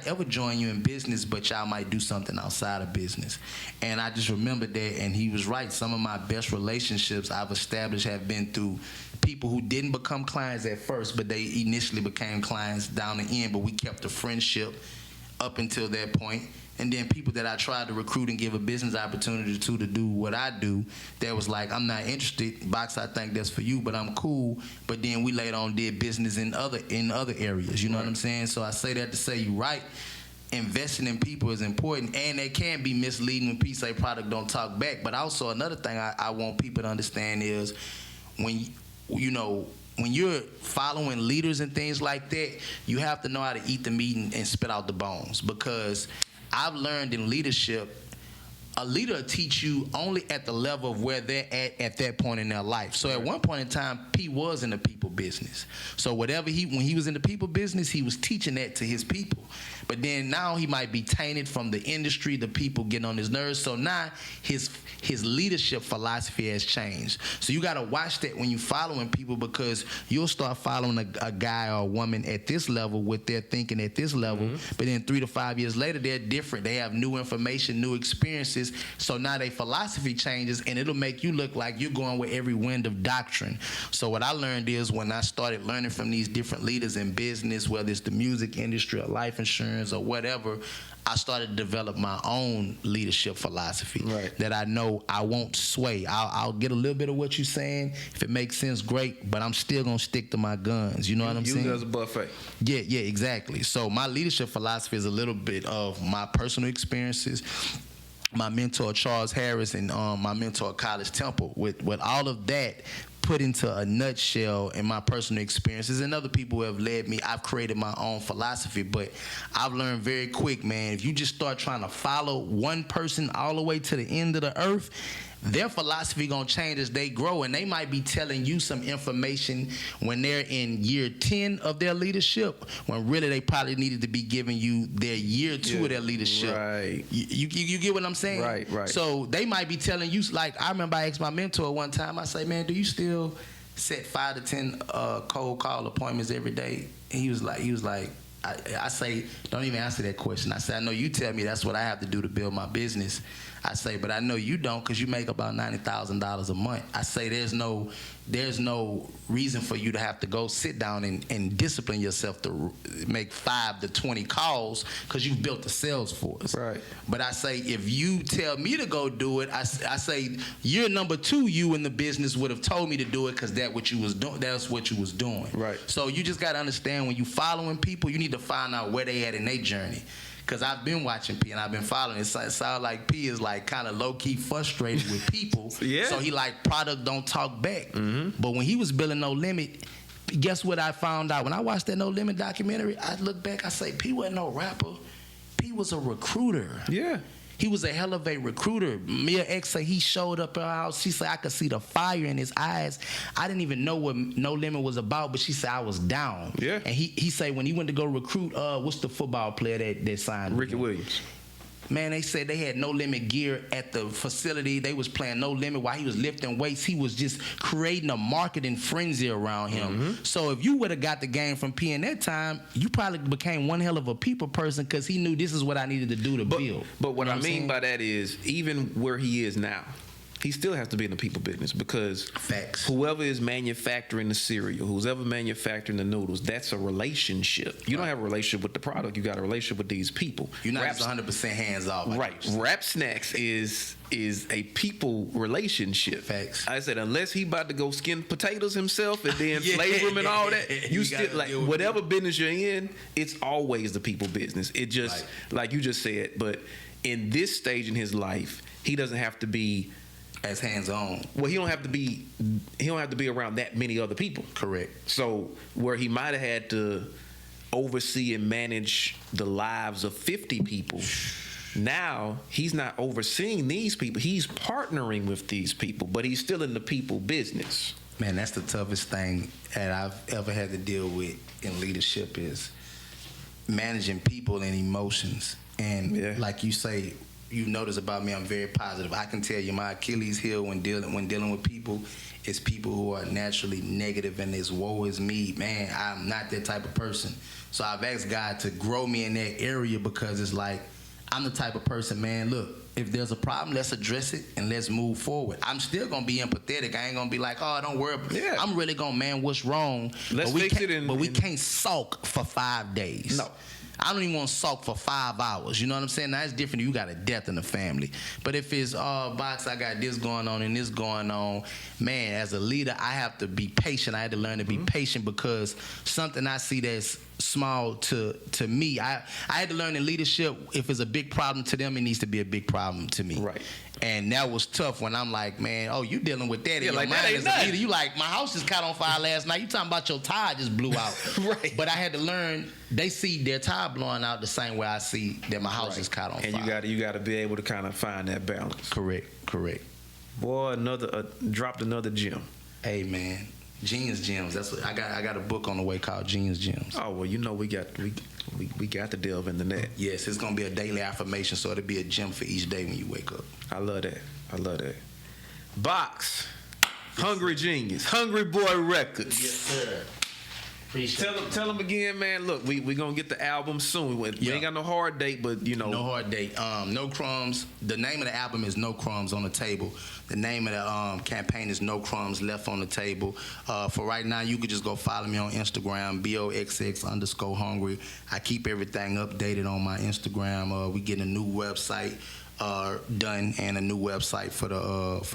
ever join you in business, but y'all might do something outside of business. And I just remembered that, and he was right. Some of my best relationships I've established have been through people who didn't become clients at first, but they initially became clients down the end, but we kept the friendship up until that point. And then people that I tried to recruit and give a business opportunity to do what I do, that was like, I'm not interested. Boxx, I think that's for you, but I'm cool. But then we later on did business in other areas. You know what I'm saying? So I say that to say you right. Investing in people is important, and they can be misleading when people say product don't talk back. But also another thing I want people to understand is when you're following leaders and things like that, you have to know how to eat the meat and spit out the bones. Because I've learned in leadership, a leader will teach you only at the level of where they're at that point in their life. So at one point in time, P was in the people business. So when he was in the people business, he was teaching that to his people. But then now he might be tainted from the industry, the people getting on his nerves. So now his leadership philosophy has changed. So you got to watch that when you're following people, because you'll start following a guy or a woman at this level with their thinking at this level. But then 3 to 5 years later, they're different. They have new information, new experiences. So now their philosophy changes, and it'll make you look like you're going with every wind of doctrine. So what I learned is when I started learning from these different leaders in business, whether it's the music industry or life insurance or whatever, I started to develop my own leadership philosophy that I know I won't sway. I'll get a little bit of what you're saying. If it makes sense, great, but I'm still going to stick to my guns. You know what I'm saying? You as a buffet. Yeah, exactly. So my leadership philosophy is a little bit of my personal experiences, my mentor Charles Harris, and my mentor College Temple. With all of that put into a nutshell in my personal experiences and other people who have led me, I've created my own philosophy. But I've learned very quick, man, if you just start trying to follow one person all the way to the end of the earth, their philosophy gonna change as they grow, and they might be telling you some information when they're in year 10 of their leadership, when really they probably needed to be giving you their year 2 of their leadership. Right. You get what I'm saying? Right. So they might be telling you, like I remember I asked my mentor one time, I say, man, do you still set 5 to 10 cold call appointments every day? And he was like, I say, don't even answer that question. I say, I know you tell me that's what I have to do to build my business. I say, but I know you don't, because you make about $90,000 a month. I say there's no reason for you to have to go sit down and discipline yourself to make 5 to 20 calls, because you've built a sales force. Right. But I say, if you tell me to go do it, I say you're number 2. You in the business would have told me to do it, because that's what you was doing. Right. So you just got to understand, when you following people, you need to find out where they at in their journey. Because I've been watching P and I've been following. It sounds like P is like kind of low-key frustrated with people. Yeah. So he like, product don't talk back. But when he was building No Limit, guess what I found out? When I watched that No Limit documentary, I look back, I say, P wasn't no rapper. P was a recruiter. Yeah. He was a hell of a recruiter. Mia X say he showed up at her house. She said I could see the fire in his eyes. I didn't even know what No Limit was about, but she said I was down. Yeah. And he say when he went to go recruit, what's the football player that signed? Ricky Williams. Man, they said they had No Limit gear at the facility. They was playing No Limit while he was lifting weights. He was just creating a marketing frenzy around him. So if you would have got the game from P in that time, you probably became one hell of a people person, because he knew this is what I needed to do to build. But what You know I mean by that is, even where he is now, he still has to be in the people business, because Facts. whoever is manufacturing the cereal, who's ever manufacturing the noodles, that's a relationship. You don't have a relationship with the product. You got a relationship with these people. You're not just 100% hands off. Right. Rap Snacks is a people relationship. Facts. I said, unless he about to go skin potatoes himself and then flavor them and all that, you still, like, whatever business you're in, it's always the people business. It just, like you just said, but in this stage in his life, he doesn't have to be as hands-on. Well, he don't have to be around that many other people. Correct. So where he might have had to oversee and manage the lives of 50 people, now he's not overseeing these people. He's partnering with these people, but he's still in the people business. Man, that's the toughest thing that I've ever had to deal with in leadership, is managing people and emotions. And like you say, you notice about me, I'm very positive. I can tell you my Achilles heel when dealing with people is people who are naturally negative and this woe is me. Man, I'm not that type of person. So I've asked God to grow me in that area, because it's like, I'm the type of person, man, look, if there's a problem, let's address it and let's move forward. I'm still going to be empathetic. I ain't going to be like, oh, don't worry. Yeah. I'm really going to, man, what's wrong? Let's fix it. But we can't sulk for 5 days. No. I don't even want to sulk for 5 hours. You know what I'm saying? Now, it's different. You got a death in the family. But if it's, Boxx, I got this going on and this going on, man, as a leader, I have to be patient. I had to learn to be patient because something I see that's small to me, I had to learn in leadership, if it's a big problem to them, it needs to be a big problem to me. Right. And that was tough when I'm like, man, oh, you dealing with that in your like, mind that ain't as a nothing. leader. You like, my house just caught on fire last night. You talking about your tire just blew out. Right. But I had to learn, they see their tire blowing out the same way I see that my house just caught on fire. And you got to be able to kind of find that balance. Correct. Boy, dropped another gem. Hey, man. Genius Gems. That's what I got. I got a book on the way called Genius Gems. Oh well, we got to delve into that. Yes, it's gonna be a daily affirmation, so it'll be a gem for each day when you wake up. I love that. Boxx, Hungry Genius, Hungry Boy Records. Yes, sir. Tell them again, man. Look, we gonna get the album soon. We ain't got no hard date, but you know. No hard date. No Crumbs. The name of the album is No Crumbs on the Table. The name of the campaign is No Crumbs Left on the Table. For right now, you could just go follow me on Instagram, BOXX_hungry. I keep everything updated on my Instagram. We getting a new website done and a new website for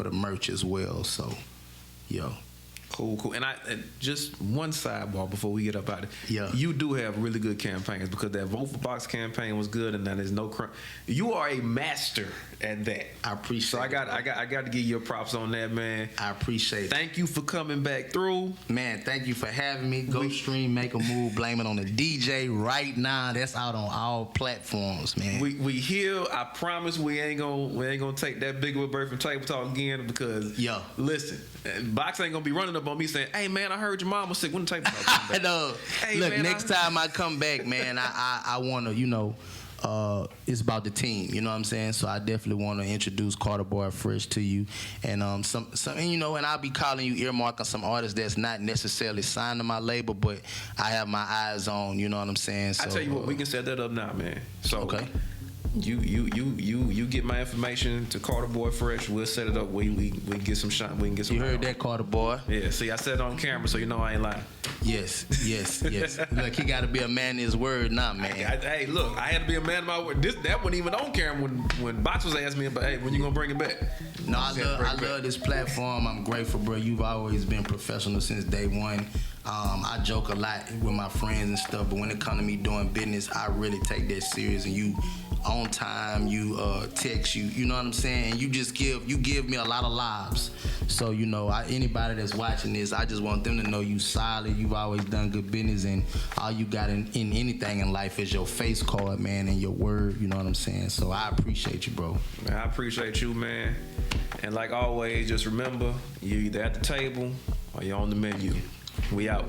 the merch as well. So, yo. Cool. And just one sidebar before we get up out of it. Yeah. You do have really good campaigns because that Vote for Boxx campaign was good, and now there's no crime. You are a master at that. I appreciate so it. I got to give you props on that, man. I appreciate it. Thank you for coming back through. Man, thank you for having me. Go stream, make a move, blame it on the DJ right now. That's out on all platforms, man. We here. I promise we ain't gonna take that big of a break from Table Talk again because listen, Boxx ain't gonna be running up on me saying, "Hey man, I heard your mom was sick. When the Table Talk come back?" No. Hey, look, man, next time I come back, man, I wanna, it's about the team, you know what I'm saying? So I definitely want to introduce Carter Boy Fresh to you, and some, and I'll be calling you, earmarking some artists that's not necessarily signed to my label, but I have my eyes on, you know what I'm saying? So, I tell you what, we can set that up now, man. So okay. You get my information to Carter Boy Fresh. We'll set it up. We get some shot. We can get some. You heard that, Carter Boy? Yeah. See, I said it on camera, so you know I ain't lying. Yes. Look, he got to be a man of his word, not man. Hey, look, I had to be a man of my word. That wasn't even on camera when Boxx was asking me about, hey, when you gonna bring it back? No, I love this platform. I'm grateful, bro. You've always been professional since day one. I joke a lot with my friends and stuff, but when it comes to me doing business, I really take that serious. And you on time, you text, you know what I'm saying? And you give me a lot of lives. So, anybody that's watching this, I just want them to know you solid. You've always done good business, and all you got in anything in life is your face card, man, and your word, you know what I'm saying? So I appreciate you, bro. Man, I appreciate you, man. And like always, just remember, you're either at the table or you're on the menu. We out.